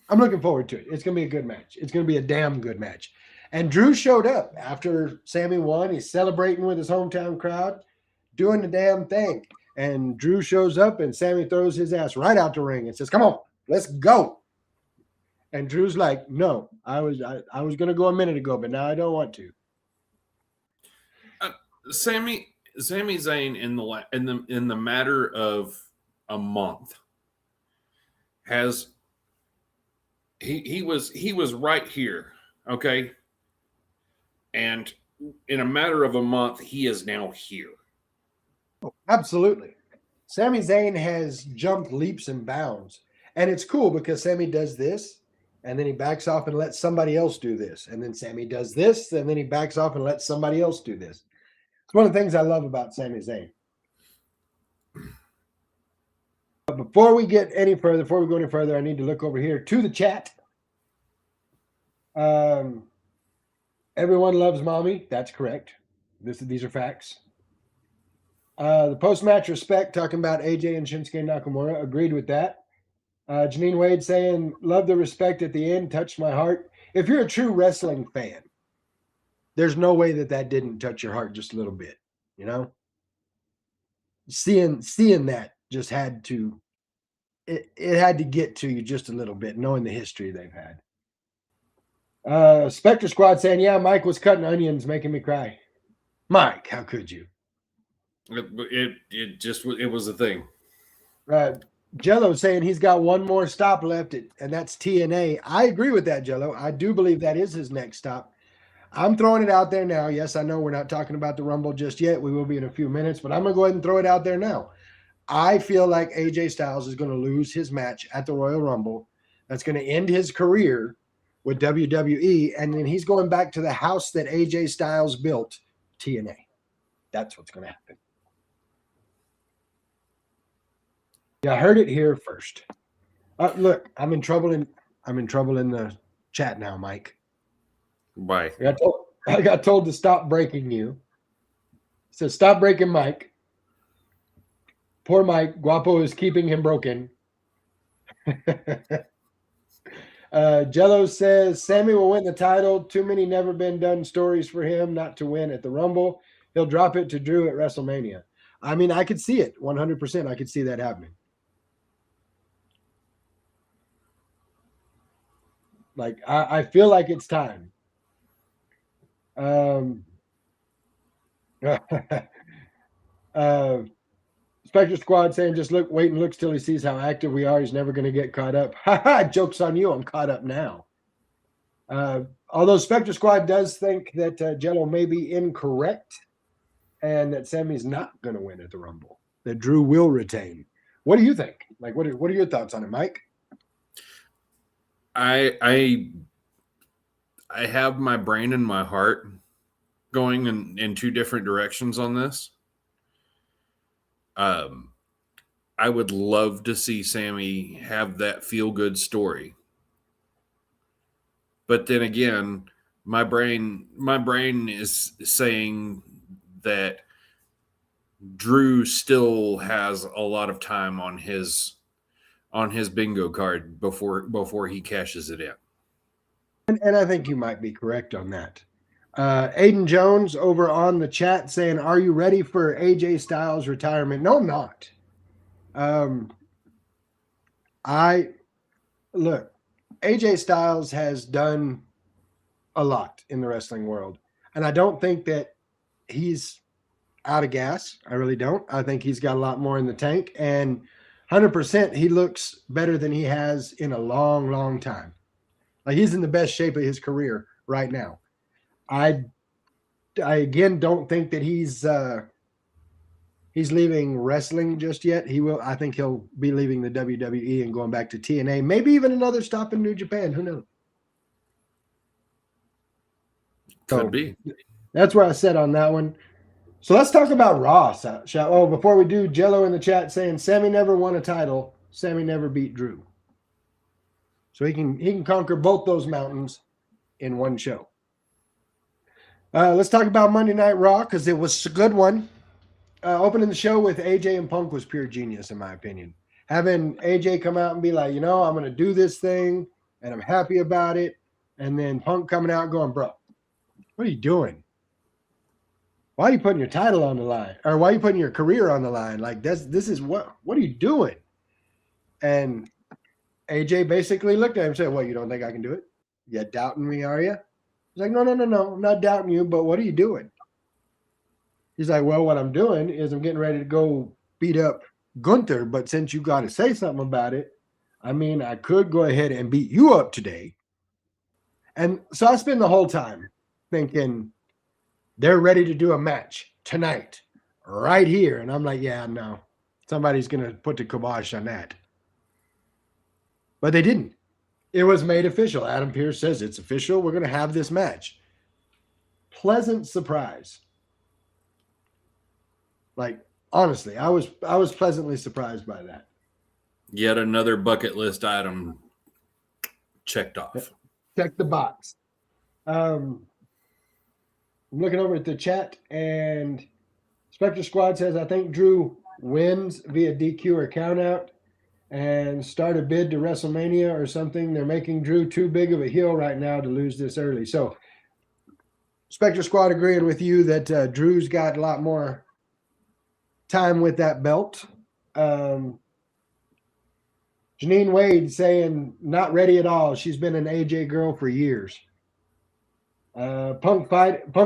I'm looking forward to it. It's going to be a good match. It's going to be a damn good match. And Drew showed up after Sami won. He's celebrating with his hometown crowd, doing the damn thing. And Drew shows up, and Sami throws his ass right out the ring and says, "Come on, let's go." And Drew's like, "No, I was going to go a minute ago, but now I don't want to." Sami Zayn in the matter of a month has he was right here, okay, and in a matter of a month he is now here. Oh, absolutely. Sami Zayn has jumped leaps and bounds, and it's cool because Sami does this, and then he backs off and lets somebody else do this, and then Sami does this, and then he backs off and lets somebody else do this. It's one of the things I love about Sami Zayn. But before we go any further, I need to look over here to the chat. Everyone loves mommy. That's correct. These are facts. The post-match respect, talking about AJ and Shinsuke Nakamura, agreed with that. Janine Wade saying, "Love the respect at the end, touched my heart." if you're a true wrestling fan, there's no way that didn't touch your heart just a little bit, you know? Seeing that just had to it had to get to you just a little bit, knowing the history they've had. Spectre Squad saying, yeah, Mike was cutting onions, making me cry. Mike, how could you? It was a thing. Jello saying he's got one more stop left, and that's TNA. I agree with that, Jello. I do believe that is his next stop. I'm throwing it out there now. Yes, I know we're not talking about the Rumble just yet. We will be in a few minutes, but I'm going to go ahead and throw it out there now. I feel like AJ Styles is going to lose his match at the Royal Rumble. That's going to end his career with WWE, and then he's going back to the house that AJ Styles built, TNA. That's what's going to happen. Yeah, I heard it here first. Look, I'm in trouble in the chat now, Mike. Why? I got told to stop breaking you. So stop breaking Mike. Poor Mike. Guapo is keeping him broken. Jello says Sammy will win the title. Too many never been done stories for him not to win at the Rumble. He'll drop it to Drew at WrestleMania. I mean, I could see it 100%. I could see that happening. Like, I feel like it's time. Spectre Squad saying, just wait and looks till he sees how active we are. He's never going to get caught up. Joke's on you. I'm caught up now. Although Spectre Squad does think that Jello may be incorrect and that Sammy's not going to win at the Rumble, that Drew will retain. What do you think? Like, what are your thoughts on it, Mike? I have my brain and my heart going in two different directions on this. I would love to see Sammy have that feel-good story. But then again, my brain is saying that Drew still has a lot of time on his bingo card before he cashes it in. And I think you might be correct on that. Aiden Jones over on the chat saying, are you ready for AJ Styles retirement? No, I'm not. Look, AJ Styles has done a lot in the wrestling world. And I don't think that he's out of gas. I really don't. I think he's got a lot more in the tank. And 100% he looks better than he has in a long, long time. Like, he's in the best shape of his career right now. I again don't think that he's leaving wrestling just yet. I think he'll be leaving the WWE and going back to TNA, maybe even another stop in New Japan. Who knows? Could be. That's where I said on that one. So let's talk about Raw. Before we do, Jello in the chat saying Sammy never won a title. Sammy never beat Drew. So he can conquer both those mountains in one show. Let's talk about Monday Night Raw because it was a good one. Opening the show with AJ and Punk was pure genius, in my opinion. Having AJ come out and be like, I'm going to do this thing, and I'm happy about it. And then Punk coming out going, bro, what are you doing? Why are you putting your title on the line? Or why are you putting your career on the line? Like, this is what are you doing? And AJ basically looked at him and said, what, you don't think I can do it? You doubting me, are you? He's like, no. I'm not doubting you, but what are you doing? He's like, well, what I'm doing is I'm getting ready to go beat up Gunther, but since you got to say something about it, I mean, I could go ahead and beat you up today. And so I spend the whole time thinking they're ready to do a match tonight, right here. And I'm like, yeah, no, somebody's going to put the kibosh on that. But they didn't. It was made official. Adam Pearce says it's official. We're going to have this match. Pleasant surprise. Like, honestly, I was pleasantly surprised by that. Yet another bucket list item checked off. Check the box. I'm looking over at the chat, and Spectre Squad says, I think Drew wins via DQ or countout. and start a bid to WrestleMania or something. They're making Drew too big of a heel right now to lose this early. So Spectre Squad agreeing with you that Drew's got a lot more time with that belt. Janine Wade saying not ready at all. She's been an AJ girl for years. Punk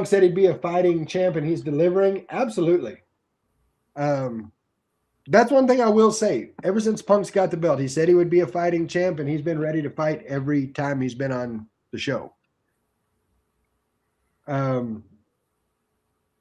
said he'd be a fighting champ and he's delivering. Absolutely. That's one thing I will say. Ever since Punk's got the belt, he said he would be a fighting champ, and he's been ready to fight every time he's been on the show. No,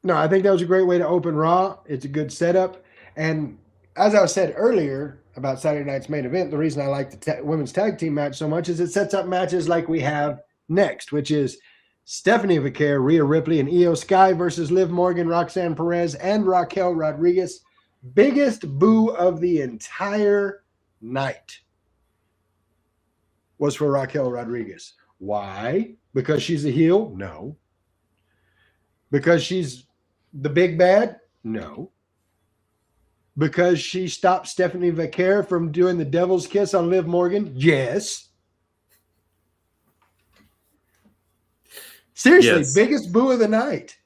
I think that was a great way to open Raw. It's a good setup. And as I said earlier about Saturday night's main event, the reason I like the women's tag team match so much is it sets up matches like we have next, which is Stephanie Vaquer, Rhea Ripley, and Io Sky versus Liv Morgan, Roxanne Perez, and Raquel Rodriguez. Biggest boo of the entire night was for Raquel Rodriguez. Why? Because she's a heel? No. Because she's the big bad? No. Because she stopped Stephanie Vaquer from doing the devil's kiss on Liv Morgan? Yes. Seriously, Yes. Biggest boo of the night.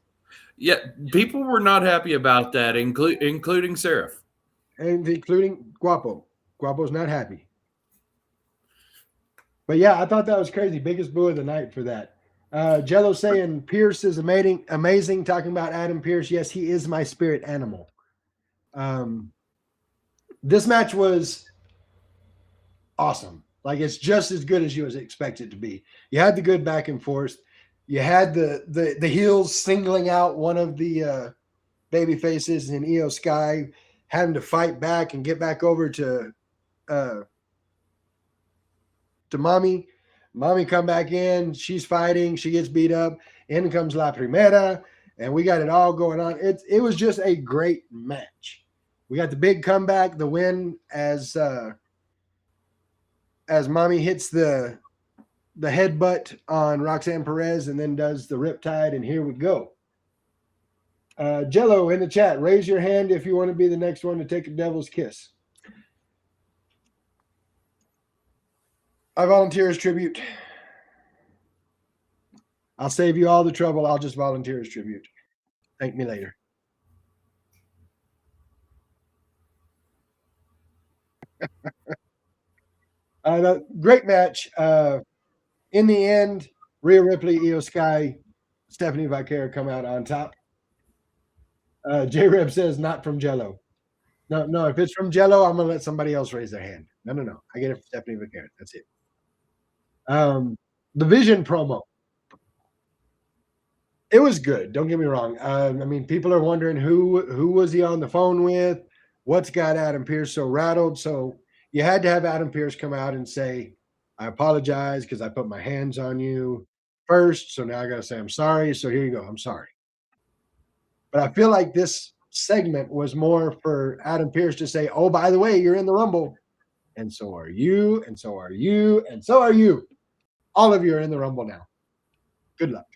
Yeah, people were not happy about that, including Seraph. And including Guapo. Guapo's not happy. But yeah, I thought that was crazy. Biggest boo of the night for that. Jello saying Pierce is amazing. Talking about Adam Pierce. Yes, he is my spirit animal. This match was awesome. Like, it's just as good as you would expect it to be. You had the good back and forth. You had the heels singling out one of the baby faces in Io Sky, having to fight back and get back over to Mommy. Mommy come back in. She's fighting. She gets beat up. In comes La Primera, and we got it all going on. It was just a great match. We got the big comeback, the win as Mommy hits the headbutt on Roxanne Perez and then does the riptide, and here we go. Jello in the chat, raise your hand if you want to be the next one to take a devil's kiss. I volunteer as tribute. I'll save you all the trouble. I'll just volunteer as tribute. Thank me later. Great match. In the end, Rhea Ripley, Io Sky, Stephanie Vaquer come out on top. J-Reb says, not from Jello. No, if it's from Jello, I'm going to let somebody else raise their hand. No. I get it from Stephanie Vaquer. That's it. The Vision promo. It was good. Don't get me wrong. I mean, people are wondering who was he on the phone with? What's got Adam Pierce so rattled? So you had to have Adam Pierce come out and say, I apologize because I put my hands on you first. So now I got to say I'm sorry. So here you go. I'm sorry. But I feel like this segment was more for Adam Pierce to say, oh, by the way, you're in the Rumble. And so are you. And so are you. And so are you. All of you are in the Rumble now. Good luck.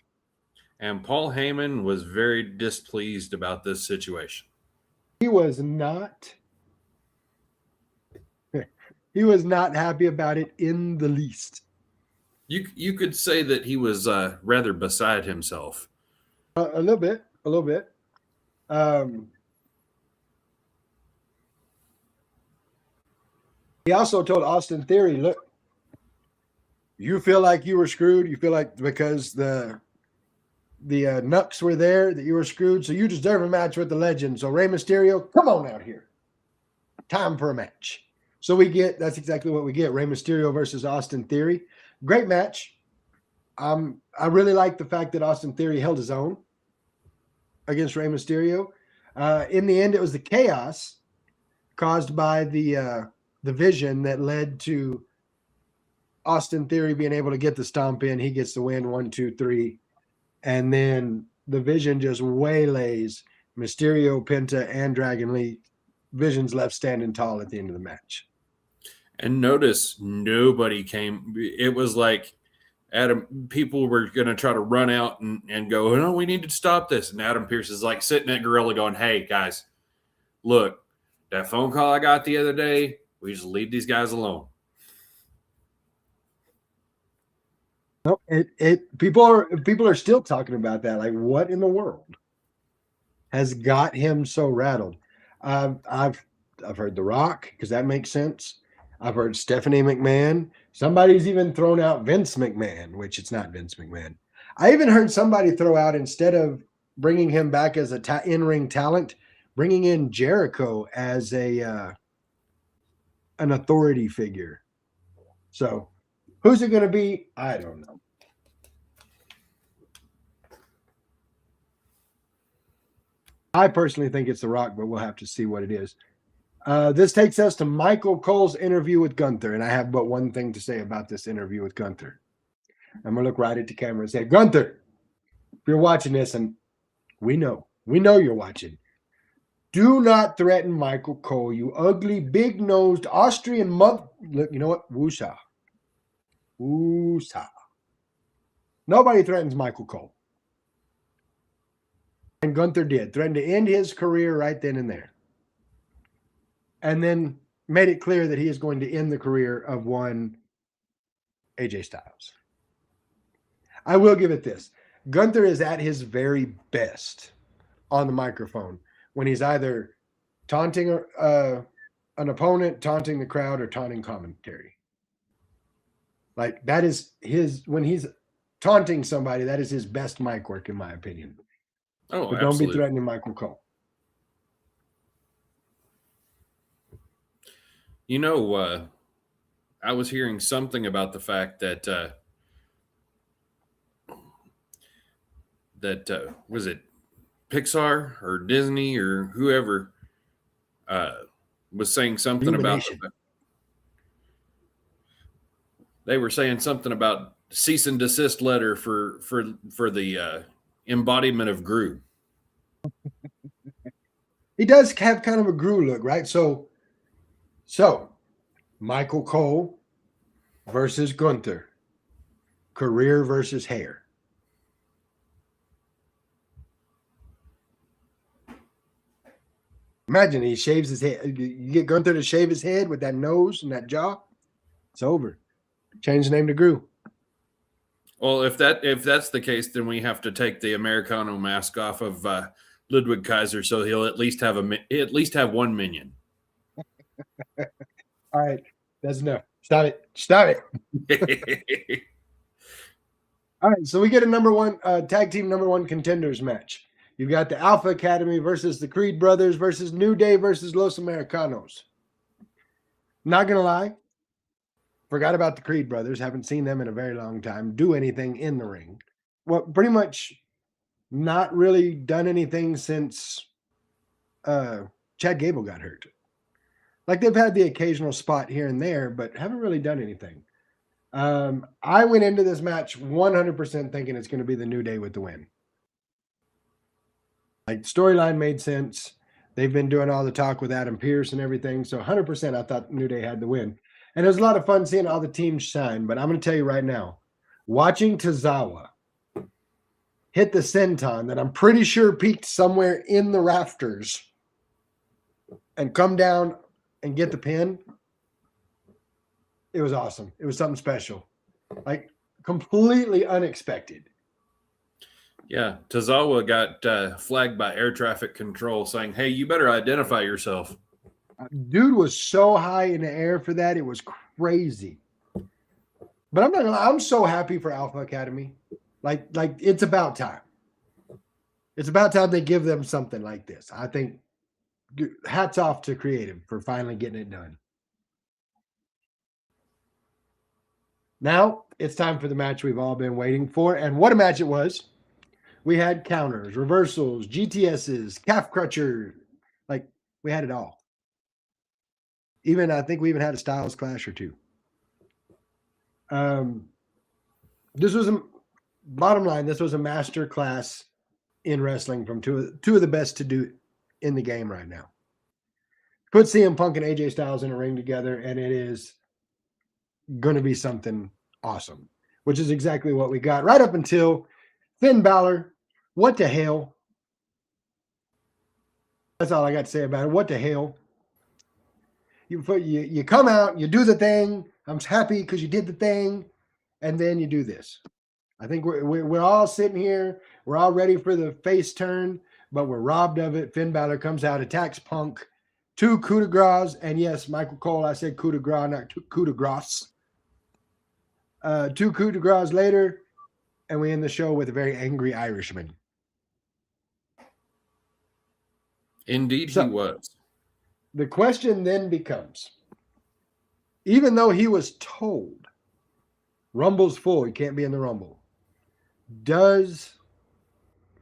And Paul Heyman was very displeased about this situation. He was not happy about it in the least. You could say that he was rather beside himself. A little bit. He also told Austin Theory, look, you feel like you were screwed. You feel like because the Nucks were there that you were screwed. So you deserve a match with the legend. So Rey Mysterio, come on out here. Time for a match. So that's exactly what we get. Rey Mysterio versus Austin Theory. Great match. I really like the fact that Austin Theory held his own against Rey Mysterio. In the end, it was the chaos caused by the Vision that led to Austin Theory being able to get the stomp in. He gets the win 1, 2, 3. And then the Vision just waylays Mysterio, Penta, and Dragon Lee. Vision's left standing tall at the end of the match. And notice nobody came. It was like people were going to try to run out and go, no, we need to stop this. And Adam Pierce is like sitting at Gorilla going, hey, guys, look, that phone call I got the other day, We just leave these guys alone. No, people are still talking about that. Like, what in the world has got him so rattled? I've heard The Rock, because that makes sense. I've heard Stephanie McMahon. Somebody's even thrown out Vince McMahon, which it's not Vince McMahon. I even heard somebody throw out, instead of bringing him back as a in-ring talent, bringing in Jericho as an authority figure. So who's it going to be? I don't know. I personally think it's The Rock, but we'll have to see what it is. This takes us to Michael Cole's interview with Gunther, and I have but one thing to say about this interview with Gunther. I'm going to look right at the camera and say, Gunther, if you're watching this, and we know you're watching, do not threaten Michael Cole, you ugly, big-nosed Austrian mother. Look, you know what? Woosah. Woosah. Nobody threatens Michael Cole. And Gunther did. Threatened to end his career right then and there. And then made it clear that he is going to end the career of one AJ Styles. I will give it this. Gunther is at his very best on the microphone when he's either taunting an opponent, taunting the crowd, or taunting commentary. Like, that is when he's taunting somebody, that is his best mic work, in my opinion. Oh, but absolutely. Don't be threatening Michael Cole. You know, I was hearing something about the fact that was it Pixar or Disney or whoever was saying something about they were saying something about cease and desist letter for the embodiment of Gru. He does have kind of a Gru look, right? So Michael Cole versus Gunther, career versus hair. Imagine he shaves his head. You get Gunther to shave his head with that nose and that jaw, it's over. Change the name to Gru. Well, if that's the case, then we have to take the Americano mask off of Ludwig Kaiser, so he'll at least have one minion. All right, that's enough. Stop it. All right, so we get a number one tag team number one contenders match. You've got the Alpha Academy versus the Creed Brothers versus New Day versus Los Americanos. Not gonna lie, forgot about the Creed Brothers. Haven't seen them in a very long time do anything in the ring. Well, pretty much not really done anything since Chad Gable got hurt. Like, they've had the occasional spot here and there, but haven't really done anything. I went into this match 100% thinking it's going to be the New Day with the win. Like, storyline made sense. They've been doing all the talk with Adam Pearce and everything. So 100% I thought New Day had the win. And it was a lot of fun seeing all the teams shine. But I'm going to tell you right now, watching Tozawa hit the senton that I'm pretty sure peaked somewhere in the rafters and come down and get the pin, it was awesome. It was something special. Like, completely unexpected. Yeah, Tozawa got flagged by air traffic control saying, hey, you better identify yourself. Dude was so high in the air for that. It was crazy. But I'm not gonna lie, I'm so happy for Alpha Academy. Like it's about time. It's about time they give them something like this. I think hats off to Creative for finally getting it done. Now it's time for the match we've all been waiting for. And what a match it was. We had counters, reversals, GTSs, calf crutcher. Like, we had it all. I think we even had a Styles Clash or two. This was bottom line, this was a master class in wrestling from two of the best to do in the game right now. Put CM Punk and AJ Styles in a ring together, and it is going to be something awesome, which is exactly what we got right up until Finn Balor. What the hell? That's all I got to say about it. What the hell? You come out, you do the thing. I'm happy because you did the thing, and then you do this. I think we're all sitting here. We're all ready for the face turn, but we're robbed of it. Finn Balor comes out, attacks Punk, 2 coup de grace, and yes, Michael Cole, I said coup de grace, not coup de grace. 2 coup de grace later, and we end the show with a very angry Irishman. Indeed, he was. The question then becomes, even though he was told Rumble's full, he can't be in the Rumble, does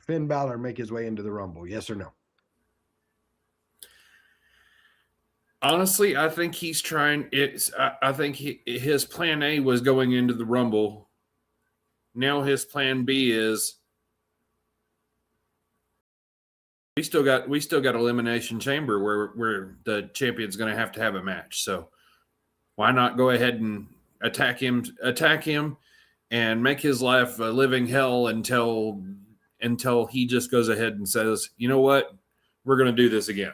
Finn Balor make his way into the Rumble? Yes or no? Honestly, I think he's trying. I think his plan A was going into the Rumble. Now his plan B is we still got Elimination Chamber where the champion's going to have a match. So why not go ahead and attack him, and make his life a living hell until he just goes ahead and says, you know what, we're going to do this again.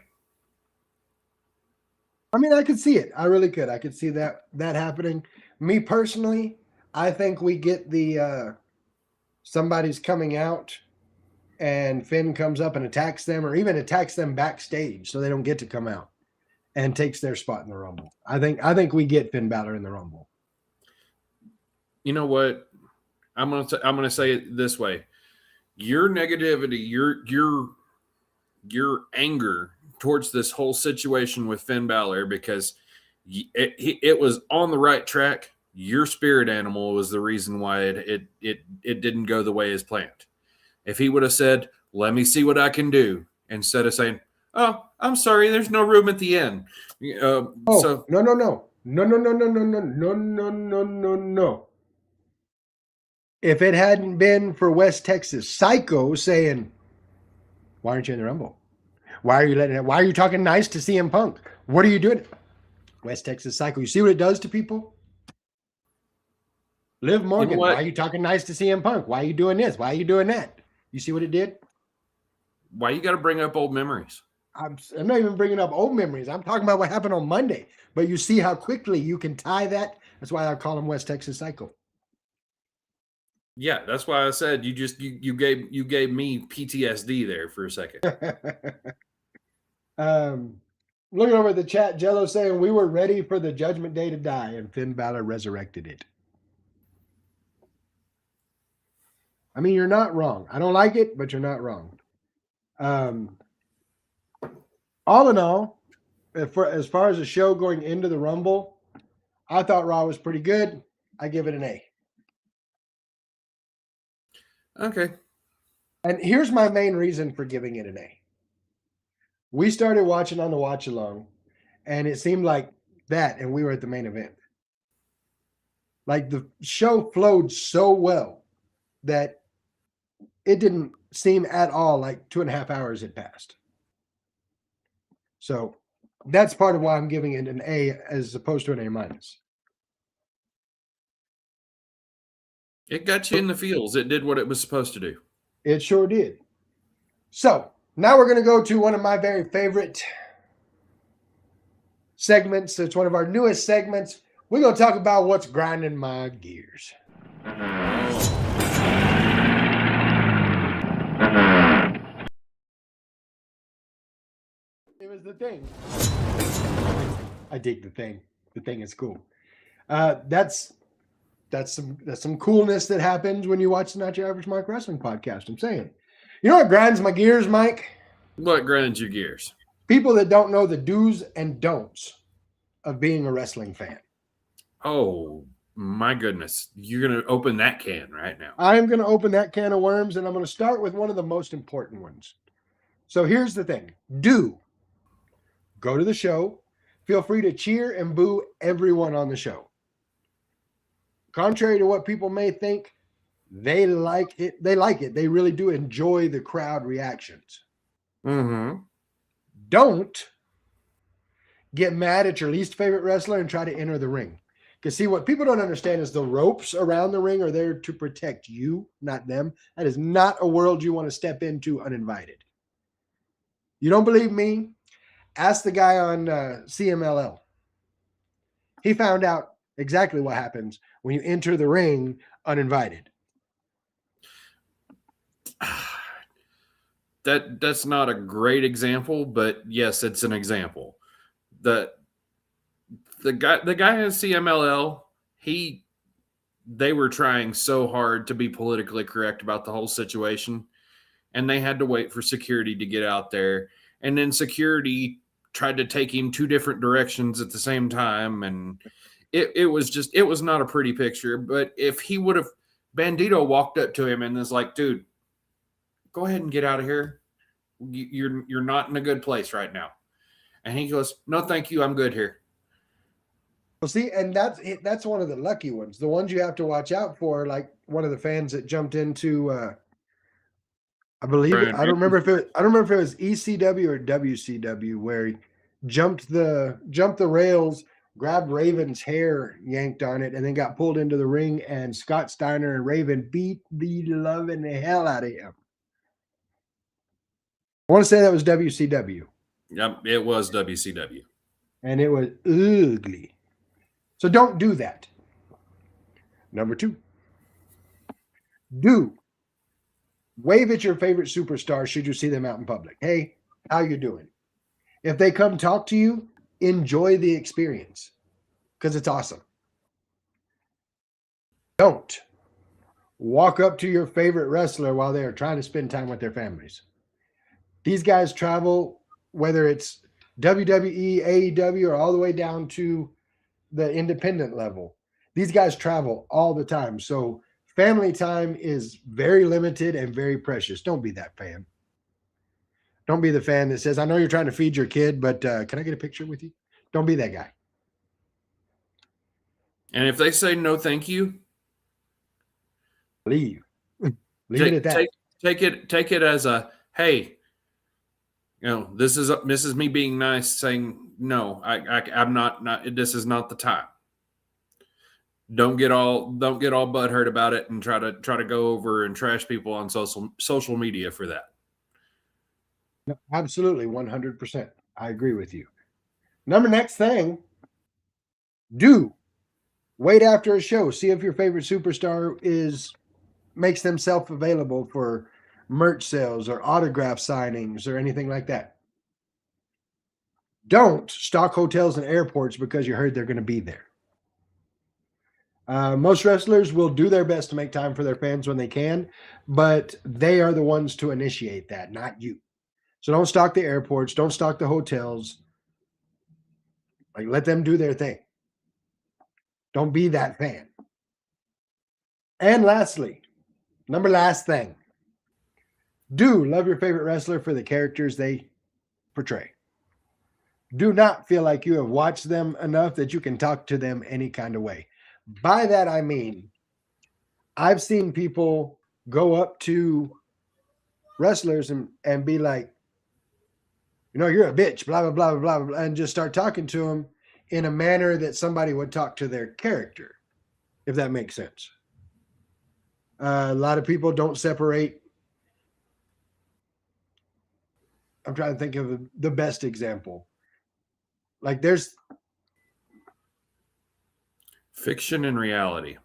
I mean, I could see it. I really could. I could see that happening. Me personally, I think we get the somebody's coming out and Finn comes up and attacks them, or even attacks them backstage so they don't get to come out, and takes their spot in the Rumble. I think we get Finn Balor in the Rumble. You know what? I'm gonna say it this way: your negativity, your anger towards this whole situation with Finn Balor, because it was on the right track. Your spirit animal was the reason why it didn't go the way as planned. If he would have said, "Let me see what I can do," instead of saying, "Oh, I'm sorry, there's no room at the end." No. If it hadn't been for West Texas Psycho saying, "Why aren't you in the Rumble? Why are you talking nice to CM Punk? What are you doing?" West Texas Psycho. You see what it does to people? Liv Morgan, why are you talking nice to CM Punk? Why are you doing this? Why are you doing that? You see what it did? Why you got to bring up old memories? I'm not even bringing up old memories. I'm talking about what happened on Monday. But you see how quickly you can tie that. That's why I call him West Texas Psycho. Yeah, that's why I said you gave me PTSD there for a second. Looking over at the chat, Jello saying we were ready for the Judgment Day to die, and Finn Balor resurrected it. I mean, you're not wrong. I don't like it, but you're not wrong. All in all, as far as the show going into the Rumble, I thought Raw was pretty good. I give it an A. Okay. And here's my main reason for giving it an A. We started watching on the watch along, and it seemed like that, and we were at the main event. Like the show flowed so well that it didn't seem at all like 2.5 hours had passed. So that's part of why I'm giving it an A as opposed to an A minus. It got you in the feels. It did what it was supposed to do. It sure did. So now we're going to go to one of my very favorite segments. It's one of our newest segments. We're going to talk about what's grinding my gears. It was the thing. I dig the thing. The thing is cool. That's some coolness that happens when you watch the Not Your Average Mark Wrestling podcast. I'm saying. You know what grinds my gears, Mike? What grinds your gears? People that don't know the do's and don'ts of being a wrestling fan. Oh, my goodness. You're going to open that can right now. I'm going to open that can of worms, and I'm going to start with one of the most important ones. So here's the thing. Go to the show. Feel free to cheer and boo everyone on the show. Contrary to what people may think, they like it. They like it. They really do enjoy the crowd reactions. Mm-hmm. Don't get mad at your least favorite wrestler and try to enter the ring. Because see, what people don't understand is the ropes around the ring are there to protect you, not them. That is not a world you want to step into uninvited. You don't believe me? Ask the guy on CMLL. He found out exactly what happens when you enter the ring uninvited. That's not a great example, but yes, it's an example. The guy at CMLL, they were trying so hard to be politically correct about the whole situation, and they had to wait for security to get out there, and then security tried to take him two different directions at the same time, and it was not a pretty picture. But if he would have, Bandito walked up to him and was like, dude, go ahead and get out of here. You're not in a good place right now. And he goes, no, thank you, I'm good here. Well, see, and that's one of the lucky ones. The ones you have to watch out for, like one of the fans that jumped into I believe Brian I don't remember if it was ECW or WCW where he jumped the rails, grabbed Raven's hair, yanked on it, and then got pulled into the ring, and Scott Steiner and Raven beat the loving the hell out of him. I want to say that was WCW. Yep, it was WCW. And it was ugly. So don't do that. Number 2. Do wave at your favorite superstar should you see them out in public. Hey, how you doing? If they come talk to you, enjoy the experience because it's awesome. Don't walk up to your favorite wrestler while they are trying to spend time with their families. These guys travel, whether it's WWE, AEW, or all the way down to the independent level. These guys travel all the time. So family time is very limited and very precious. Don't be that fan. Don't be the fan that says, I know you're trying to feed your kid, but can I get a picture with you? Don't be that guy. And if they say no, thank you, leave. Leave it at that. Take it as a, hey, this is me being nice, saying no, I'm not. This is not the time. Don't get all butthurt about it and try to go over and trash people on social media for that. No, absolutely, 100%. I agree with you. Next thing, do wait after a show. See if your favorite superstar makes themselves available for merch sales or autograph signings or anything like that. Don't stock hotels and airports because you heard they're going to be there. Most wrestlers will do their best to make time for their fans when they can, but they are the ones to initiate that, not you. So don't stock the airports, don't stock the hotels. Like, let them do their thing. Don't be that fan. And lastly, last thing, do love your favorite wrestler for the characters they portray. Do not feel like you have watched them enough that you can talk to them any kind of way. By that, I mean, I've seen people go up to wrestlers and be like, you're a bitch, blah, blah, blah, blah, blah, and just start talking to them in a manner that somebody would talk to their character, if that makes sense. A lot of people don't separate. I'm trying to think of the best example. Like, there's fiction and reality.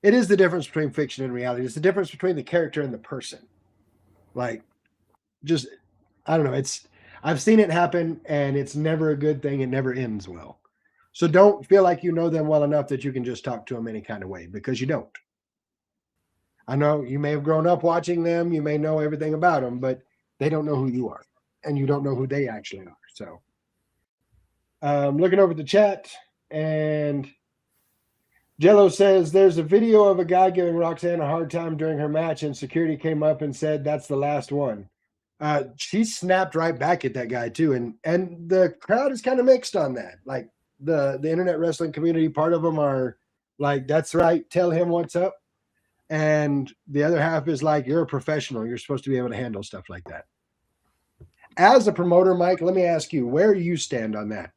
It is the difference between fiction and reality. It's the difference between the character and the person. Like, just, I don't know. I've seen it happen, and it's never a good thing. It never ends well. So don't feel like you know them well enough that you can just talk to them any kind of way, because you don't. I know you may have grown up watching them. You may know everything about them, but they don't know who you are, and you don't know who they actually are. So looking over the chat, and Jello says there's a video of a guy giving Roxanne a hard time during her match, and security came up and said that's the last one. She snapped right back at that guy too, and the crowd is kind of mixed on that. Like, the internet wrestling community, part of them are like, that's right, tell him what's up, and the other half is like, you're a professional, you're supposed to be able to handle stuff like that. As a promoter, Mike, let me ask you, where you stand on that?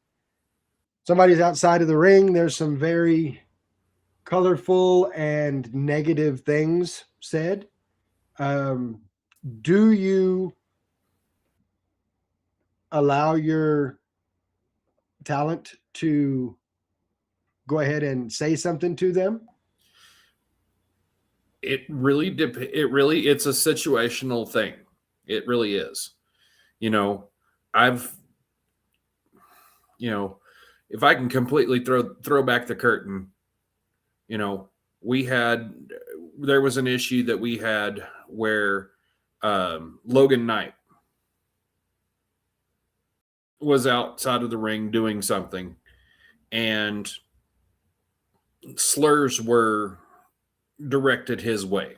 Somebody's outside of the ring, there's some very colorful and negative things said. Do you allow your talent to go ahead and say something to them? It really it's a situational thing. It really is. You know, I've you know, if I can completely throw back the curtain, you know, there was an issue that we had where Logan Knight was outside of the ring doing something, and slurs were directed his way.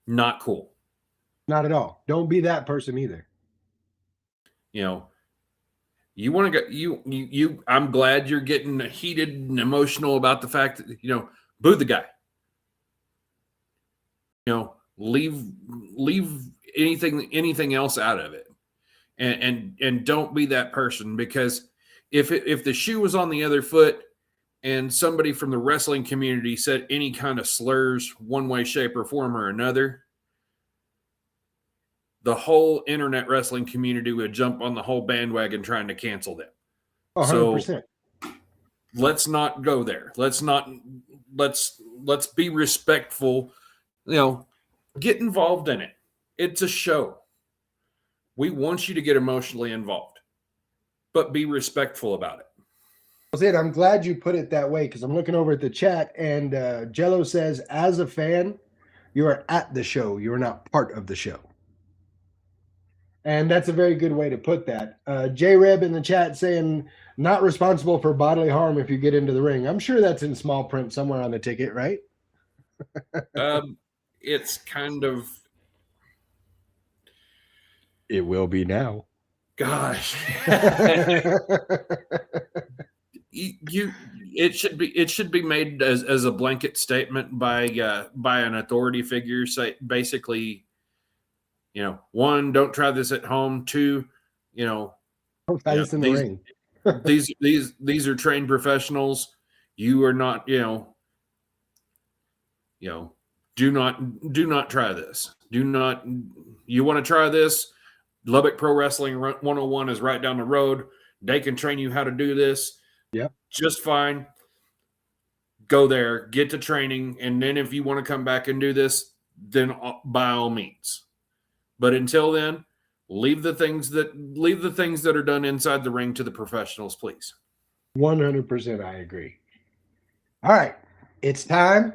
Not cool. Not at all. Don't be that person either. You know, you want to go, I'm glad you're getting heated and emotional about the fact that, you know, boo the guy. You know, leave anything else out of it. And don't be that person, because if the shoe was on the other foot and somebody from the wrestling community said any kind of slurs one way, shape, or form or another, the whole internet wrestling community would jump on the whole bandwagon trying to cancel them. 100%. So let's not go there. Let's be respectful. You know, get involved in it. It's a show. We want you to get emotionally involved, but be respectful about it. I'm glad you put it that way, because I'm looking over at the chat, and Jello says, as a fan, you are at the show. You are not part of the show. And that's a very good way to put that. J-Reb in the chat saying, not responsible for bodily harm if you get into the ring. I'm sure that's in small print somewhere on the ticket, right? It's kind of... It will be now. Gosh. It should be made as a blanket statement by an authority figure. Say, basically, you know, 1, don't try this at home. 2, you know, don't try this in the ring. these are trained professionals. You are not, you know, do not try this. You want to try this? Lubbock Pro Wrestling 101 is right down the road. They can train you how to do this. Yep. Just fine. Go there, get to training, and then if you want to come back and do this, then by all means. But until then, leave the things that are done inside the ring to the professionals, please. 100%, I agree. All right, it's time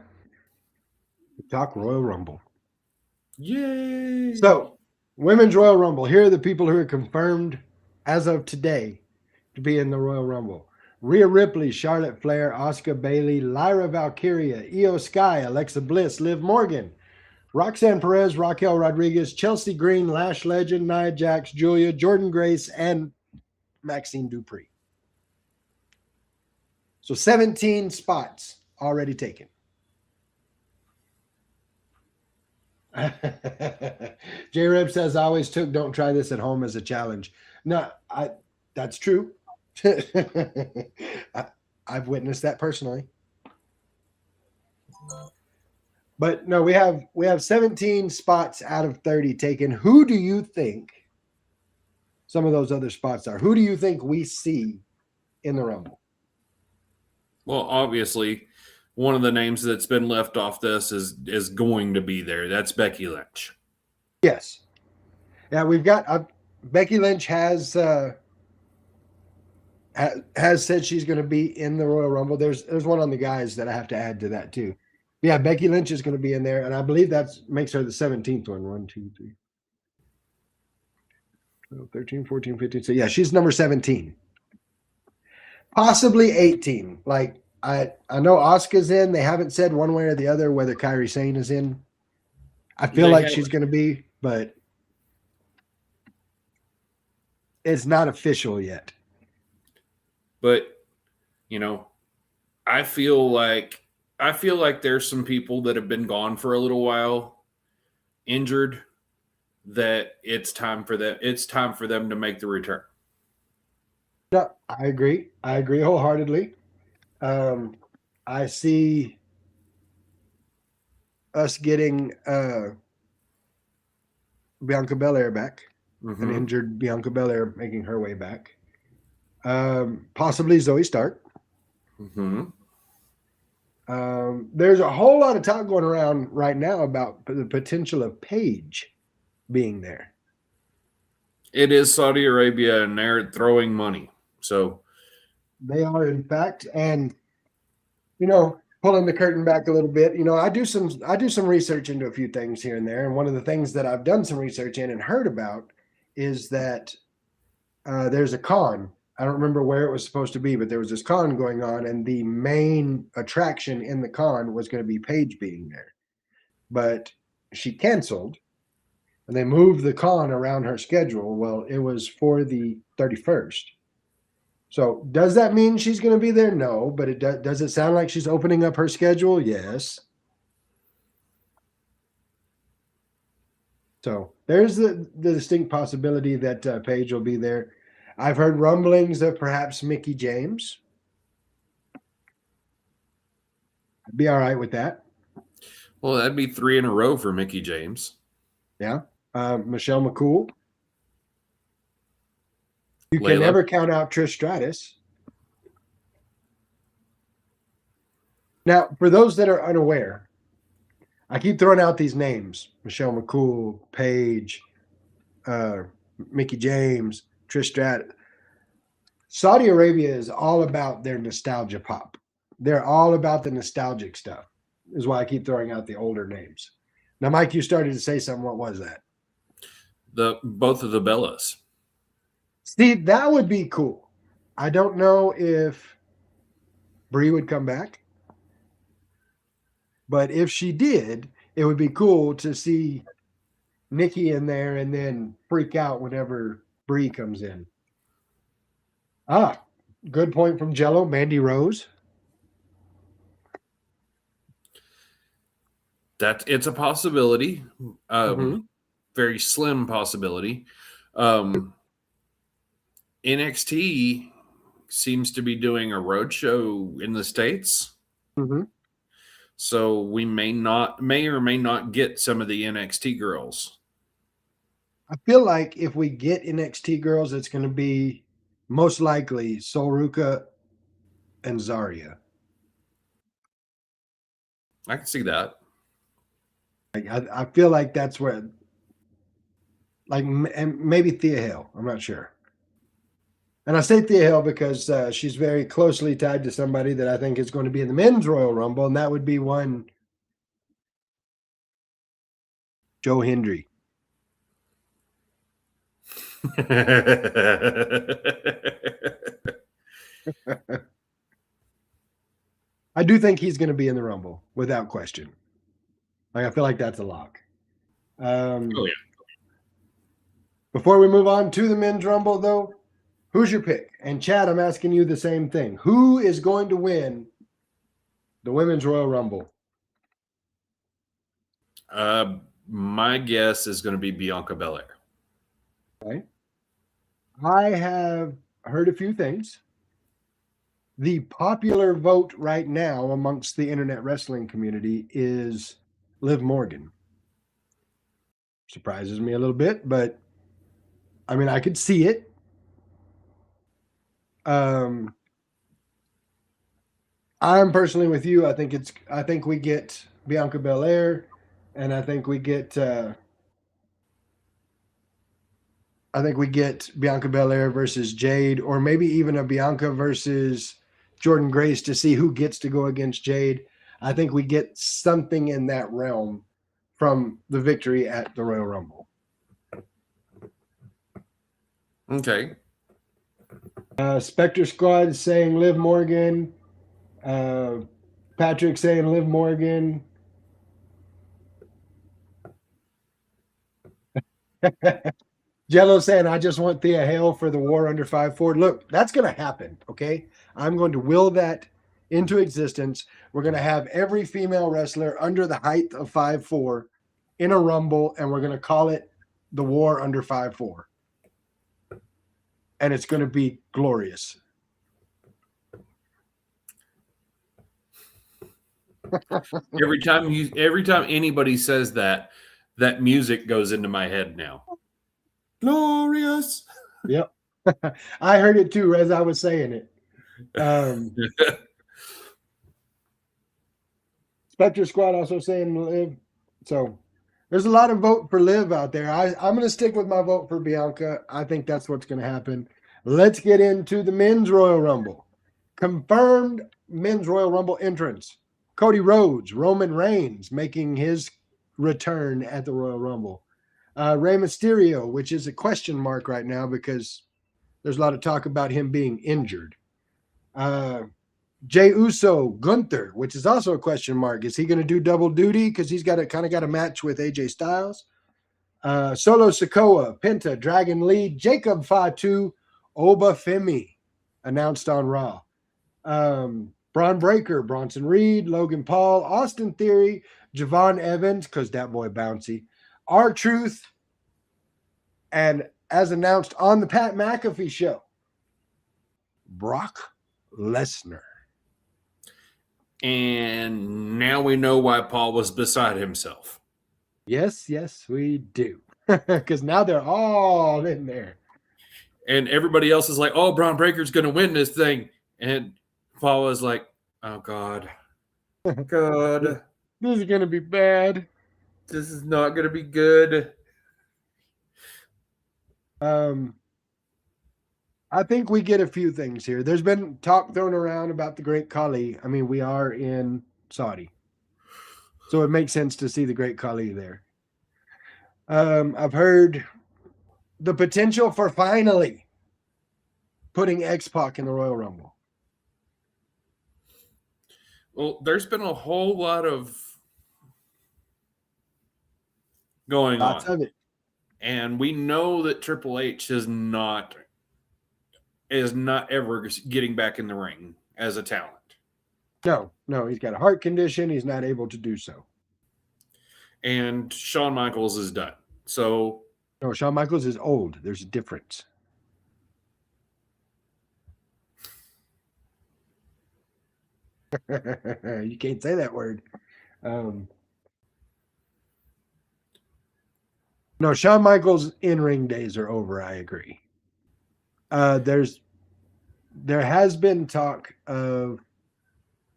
to talk Royal Rumble. Yay! So, Women's Royal Rumble. Here are the people who are confirmed as of today to be in the Royal Rumble. Rhea Ripley, Charlotte Flair, Asuka Bailey, Lyra Valkyria, Io Sky, Alexa Bliss, Liv Morgan, Roxanne Perez, Raquel Rodriguez, Chelsea Green, Lash Legend, Nia Jax, Julia, Jordan Grace, and Maxine Dupree. So 17 spots already taken. J-Reb says, I always took don't try this at home as a challenge. No, that's true. I've witnessed that personally. But no, we have 17 spots out of 30 taken. Who do you think some of those other spots are? Who do you think we see in the Rumble? Well, obviously, one of the names that's been left off this is going to be there. That's Becky Lynch. Yes. Yeah, we've got Becky Lynch has said she's going to be in the Royal Rumble. There's one on the guys that I have to add to that too. Yeah, Becky Lynch is going to be in there, and I believe that makes her the 17th one. 1, 2, 3, 12, 13, 14, 15. So yeah, she's number 17. Possibly 18. Like I know Asuka's in. They haven't said one way or the other whether Kairi Sane is in. I feel like she's going to be, but it's not official yet. But, you know, I feel like there's some people that have been gone for a little while, injured, that it's time for them to make the return. No, I agree. I agree wholeheartedly. I see us getting Bianca Belair back, an injured Bianca Belair making her way back. Possibly Zoe Stark. Mm-hmm. There's a whole lot of talk going around right now about the potential of Paige being there. It is Saudi Arabia, and they're throwing money. So They are, in fact, and pulling the curtain back a little bit. I do some research into a few things here and there, and one of the things that I've done some research in and heard about is that there's a con. I don't remember where it was supposed to be, but there was this con going on, and the main attraction in the con was going to be Paige being there. But she canceled, and they moved the con around her schedule. Well, it was for the 31st. So does that mean she's going to be there? No, but does it sound like she's opening up her schedule? Yes. So there's the distinct possibility that Paige will be there. I've heard rumblings of perhaps Mickie James. I'd be all right with that. well, that'd be 3 in a row for Mickie James. Yeah. Michelle McCool. You can Layla. never count out Trish Stratus. Now, for those that are unaware, I keep throwing out these names: Michelle McCool, Paige, Mickie James, Trish Stratus. Saudi Arabia is all about their nostalgia pop. They're all about the nostalgic stuff, is why I keep throwing out the older names. Now, Mike, you started to say something. What was that? Both of the Bellas. See, that would be cool. I don't know if Brie would come back, but if she did, it would be cool to see Nikki in there and then freak out whenever Brie comes in. Good point from Jello. Mandy Rose. It's a possibility. Very slim possibility. NXT seems to be doing a road show in the States. Mm-hmm. So we may or may not get some of the NXT girls. I feel like if we get NXT girls, it's going to be most likely Sol Ruca and Zarya. I can see that. I feel like that's where, and maybe Thea Hale. I'm not sure. And I say Thea Hale because she's very closely tied to somebody that I think is going to be in the men's Royal Rumble, and that would be one Joe Hendry. I do think he's going to be in the Rumble without question. I feel like that's a lock. Oh yeah. Before we move on to the men's Rumble, though, who's your pick? And Chad, I'm asking you the same thing. Who is going to win the women's Royal Rumble? My guess is going to be Bianca Belair. Okay. I have heard a few things. The popular vote right now amongst the internet wrestling community is Liv Morgan. Surprises me a little bit, but I mean, I could see it. I'm personally with you. I think we get Bianca Belair, and I think we get Bianca Belair versus Jade, or maybe even a Bianca versus Jordynne Grace to see who gets to go against Jade. I think we get something in that realm from the victory at the Royal Rumble. Okay. Spectre Squad saying Liv Morgan. Patrick saying Liv Morgan. Jello saying, I just want Thea Hale for the War Under 5'4". Look, that's going to happen, okay? I'm going to will that into existence. We're going to have every female wrestler under the height of 5'4" in a Rumble, and we're going to call it the War Under 5'4". And it's going to be glorious. Every time anybody says that music goes into my head now. Glorious. Yep. I heard it too as I was saying it. Spectre Squad also saying Liv. So there's a lot of vote for Liv out there. I'm going to stick with my vote for Bianca. I think that's what's going to happen. Let's get into the men's Royal Rumble. Confirmed men's Royal Rumble entrance. Cody Rhodes, Roman Reigns making his return at the Royal Rumble. Rey Mysterio, which is a question mark right now because there's a lot of talk about him being injured. Jey Uso, Gunther, which is also a question mark. Is he going to do double duty because he's got a match with AJ Styles? Solo Sikoa, Penta, Dragon Lee, Jacob Fatu, Oba Femi, announced on Raw. Braun Breaker, Bronson Reed, Logan Paul, Austin Theory, Javon Evans, because that boy bouncy, R-Truth, and as announced on the Pat McAfee show, Brock Lesnar. And now we know why Paul was beside himself. Yes, we do. Because now they're all in there. And everybody else is like, oh, Braun Breaker's going to win this thing. And Paul was like, oh, God. God. This is going to be bad. This is not going to be good. I think we get a few things here. There's been talk thrown around about the Great Khali. I mean, we are in Saudi, so it makes sense to see the Great Khali there. I've heard the potential for finally putting X-Pac in the Royal Rumble. Well, there's been a whole lot of going Lots on. of it. And we know that Triple H is not ever getting back in the ring as a talent. No, he's got a heart condition. He's not able to do so. And Shawn Michaels is done. So no, Shawn Michaels is old. There's a difference. You can't say that word. No, Shawn Michaels' in-ring days are over. I agree. There has been talk of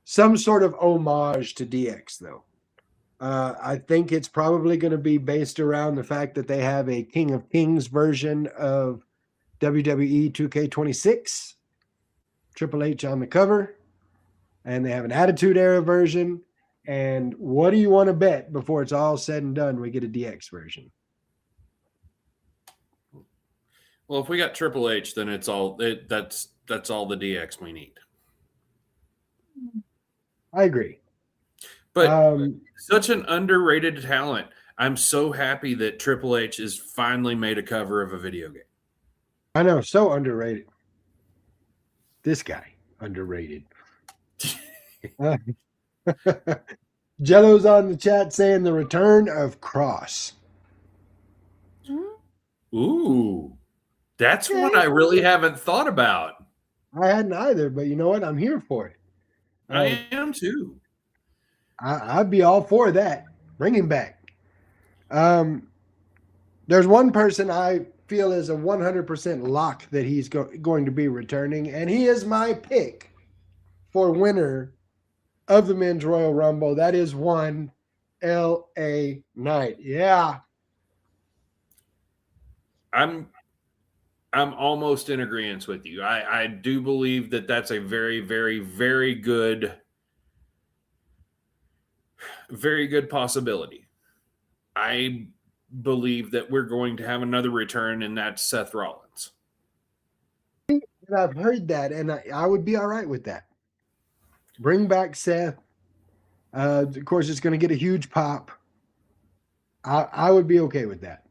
some sort of homage to DX, though. I think it's probably going to be based around the fact that they have a King of Kings version of WWE 2K26, Triple H on the cover, and they have an Attitude Era version. And what do you want to bet before it's all said and done, we get a DX version? Well, if we got Triple H, then that's all the DX we need. I agree. But such an underrated talent. I'm so happy that Triple H has finally made a cover of a video game. I know, so underrated. This guy, underrated. Jello's on the chat saying the return of Cross. Ooh, that's one I really haven't thought about. I hadn't either, but you know what? I'm here for it. I am too. I'd be all for that. Bring him back. There's one person I feel is a 100% lock that he's going to be returning, and he is my pick for winner of the Men's Royal Rumble. That is one L.A. Knight. Yeah. I'm almost in agreement with you. I do believe that that's a very, very, very good possibility. I believe that we're going to have another return, and that's Seth Rollins. And I've heard that, and I would be all right with that. Bring back Seth. Of course, it's going to get a huge pop. I would be okay with that.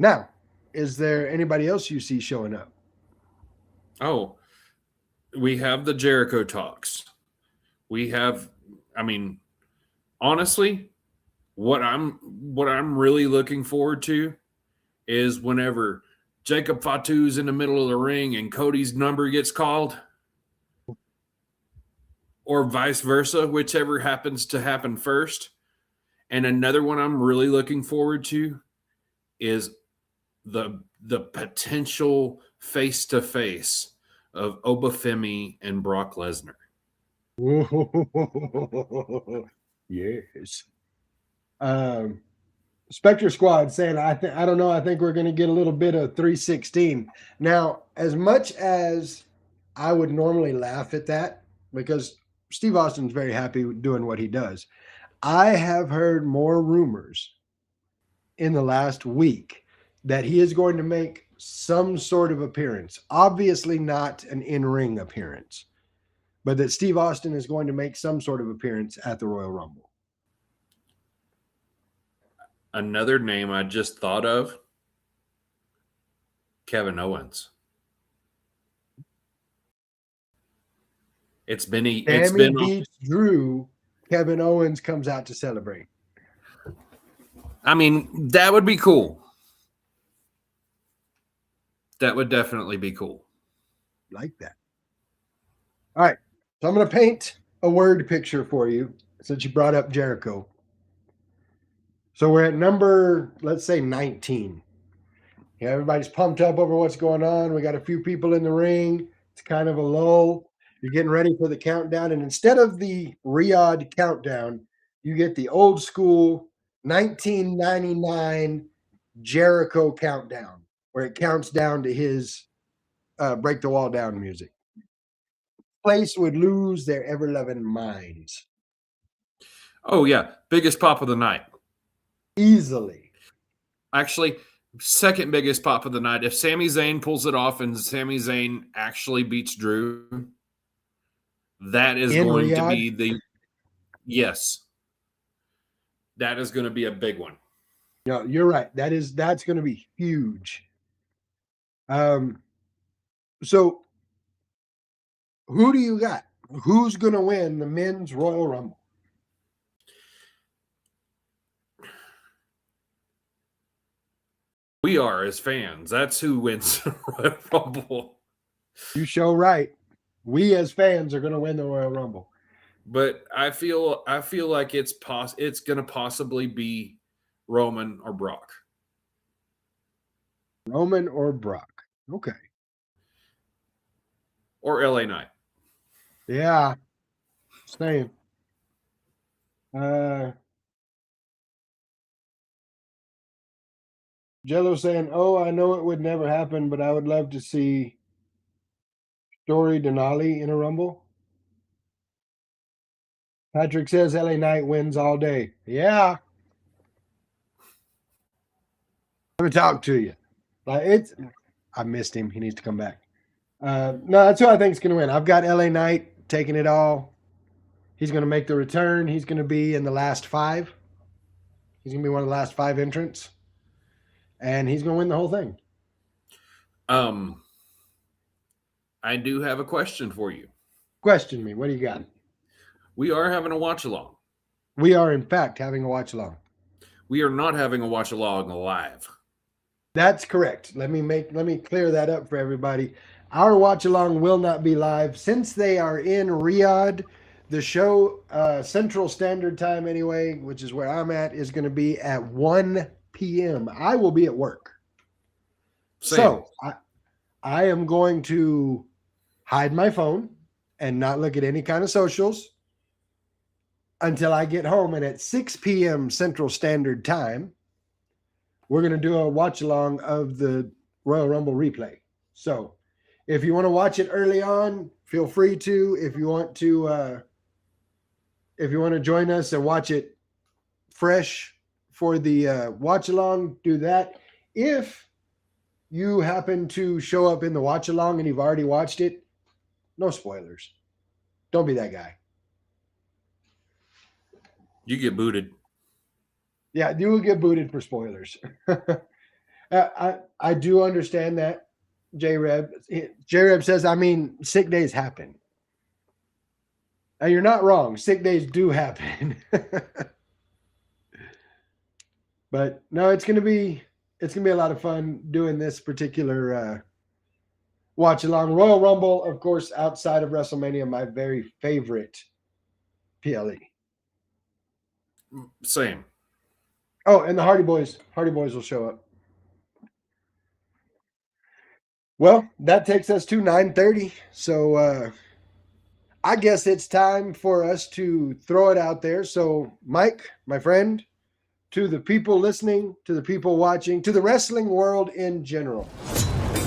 Now, is there anybody else you see showing up? Oh, we have the Jericho talks. We have, I mean, honestly, what I'm really looking forward to is whenever Jacob Fatu's in the middle of the ring and Cody's number gets called, or vice versa, whichever happens to happen first. And another one I'm really looking forward to is the potential face-to-face of Oba Femi and Brock Lesnar. Yes. Spectre Squad saying, I don't know. I think we're going to get a little bit of 316. Now, as much as I would normally laugh at that, because Steve Austin's very happy with doing what he does, I have heard more rumors in the last week that he is going to make some sort of appearance. Obviously, not an in-ring appearance, but that Steve Austin is going to make some sort of appearance at the Royal Rumble. Another name I just thought of, Kevin Owens. It's been beats Drew. Kevin Owens comes out to celebrate. I mean, that would be cool. That would definitely be cool. Like that. All right. So I'm going to paint a word picture for you since you brought up Jericho. So we're at number, let's say 19. Yeah, everybody's pumped up over what's going on. We got a few people in the ring. It's kind of a lull. You're getting ready for the countdown. And instead of the Riyadh countdown, you get the old school 1999 Jericho countdown, where it counts down to his Break the Wall Down music. Place would lose their ever-loving minds. Oh, yeah. Biggest pop of the night. Easily. Actually, second biggest pop of the night. If Sami Zayn pulls it off and Sami Zayn actually beats Drew, that is going to be the yes. That is going to be a big one. No, you're right. That's going to be huge. So who do you got? Who's going to win the men's Royal Rumble? We are as fans. That's who wins the Royal Rumble. You show right. We as fans are going to win the Royal Rumble. But I feel like it's going to possibly be Roman or Brock. Roman or Brock. Okay. Or LA Knight. Yeah. Same. Jello saying, "Oh, I know it would never happen, but I would love to see Story Denali in a Rumble." Patrick says LA Knight wins all day. Yeah. Let me talk to you. I missed him. He needs to come back. No, that's who I think is going to win. I've got LA Knight taking it all. He's going to make the return. He's going to be in the last 5. He's going to be one of the last 5 entrants. And he's going to win the whole thing. I do have a question for you. Question me. What do you got? We are having a watch along. We are, in fact, having a watch along. We are not having a watch along live. That's correct. Let me clear that up for everybody. Our watch along will not be live since they are in Riyadh. The show, Central Standard Time anyway, which is where I'm at, is going to be at 1 p.m. I will be at work. Same. So I am going to hide my phone and not look at any kind of socials until I get home. And at 6 p.m. Central Standard Time, we're going to do a watch along of the Royal Rumble replay. So if you want to watch it early on, feel free to. If you want to join us and watch it fresh for the watch along, do that. If you happen to show up in the watch along and you've already watched it, no spoilers. Don't be that guy. You get booted. Yeah, you will get booted for spoilers. I do understand that, J-Reb. J-Reb says, I mean, sick days happen. Now, you're not wrong. Sick days do happen. But no, it's gonna be a lot of fun doing this particular watch along. Royal Rumble, of course, outside of WrestleMania, my very favorite PLE. Same. Oh, and the Hardy Boys will show up. Well, that takes us to 9:30. So I guess it's time for us to throw it out there. So, Mike, my friend, to the people listening, to the people watching, to the wrestling world in general,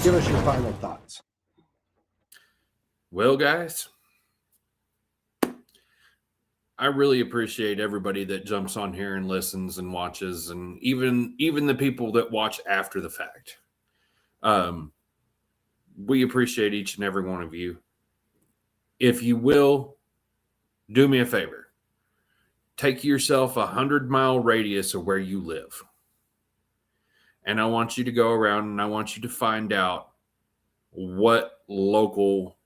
give us your final thoughts. Well, guys, I really appreciate everybody that jumps on here and listens and watches, and even the people that watch after the fact. We appreciate each and every one of you. If you will, do me a favor. Take yourself 100-mile radius of where you live. And I want you to go around and I want you to find out what local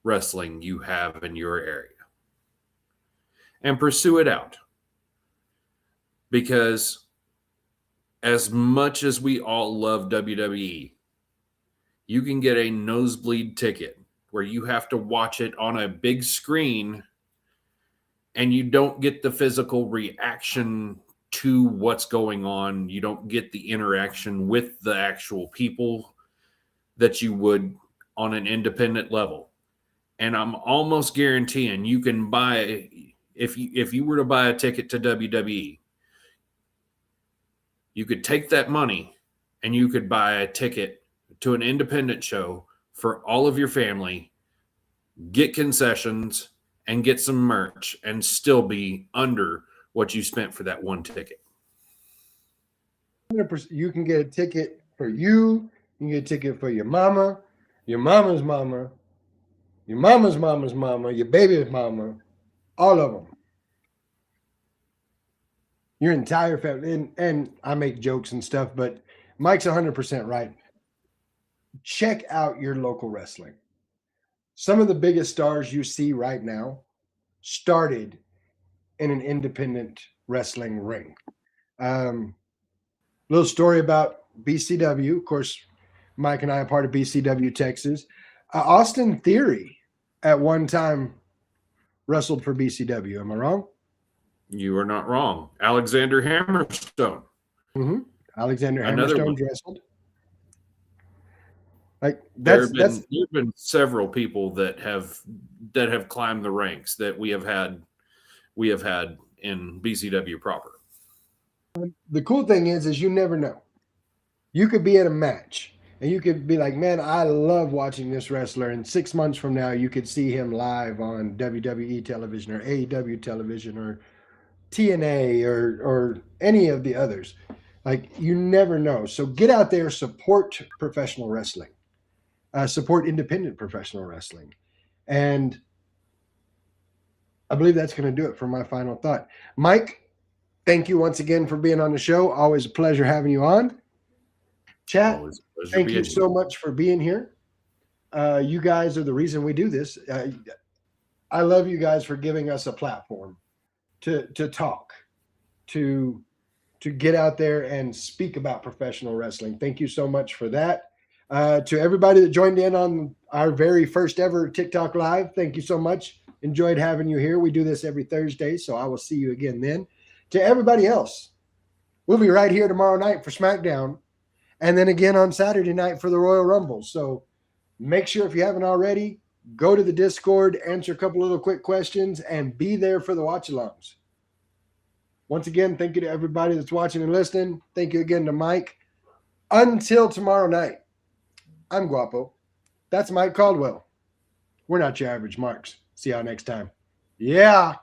wrestling you have in your area. And pursue it out. Because as much as we all love WWE, you can get a nosebleed ticket where you have to watch it on a big screen and you don't get the physical reaction to what's going on. You don't get the interaction with the actual people that you would on an independent level. And I'm almost guaranteeing you can buy, if you were to buy a ticket to WWE, you could take that money and you could buy a ticket to an independent show for all of your family, get concessions, and get some merch, and still be under what you spent for that one ticket. 100%. You can get a ticket for you. You can get a ticket for your mama, your mama's mama, your mama's mama's mama, your baby's mama, all of them. Your entire family. And I make jokes and stuff, but Mike's 100% right. Check out your local wrestling. Some of the biggest stars you see right now started in an independent wrestling ring. Little story about BCW. Of course, Mike and I are part of BCW Texas. Austin Theory at one time wrestled for BCW. Am I wrong? You are not wrong. Alexander Hammerstone. Mm-hmm. Alexander Another Hammerstone one. wrestled. Like There have been several people that have climbed the ranks that we have had in BCW proper. The cool thing is you never know. You could be at a match and you could be like, man, I love watching this wrestler. And 6 months from now, you could see him live on WWE television or AEW television or TNA or any of the others. Like, you never know. So get out there, support professional wrestling. Support independent professional wrestling. And I believe that's going to do it for my final thought. Mike, thank you once again for being on the show. Always a pleasure having you on. Chat, thank you so much for being here. You guys are the reason we do this. I love you guys for giving us a platform to talk, to get out there and speak about professional wrestling. Thank you so much for that. To everybody that joined in on our very first ever TikTok Live, thank you so much. Enjoyed having you here. We do this every Thursday, so I will see you again then. To everybody else, we'll be right here tomorrow night for SmackDown, and then again on Saturday night for the Royal Rumble. So make sure, if you haven't already, go to the Discord, answer a couple little quick questions, and be there for the watch-alongs. Once again, thank you to everybody that's watching and listening. Thank you again to Mike. Until tomorrow night, I'm Guapo. That's Mike Caldwell. We're not your average marks. See y'all next time. Yeah.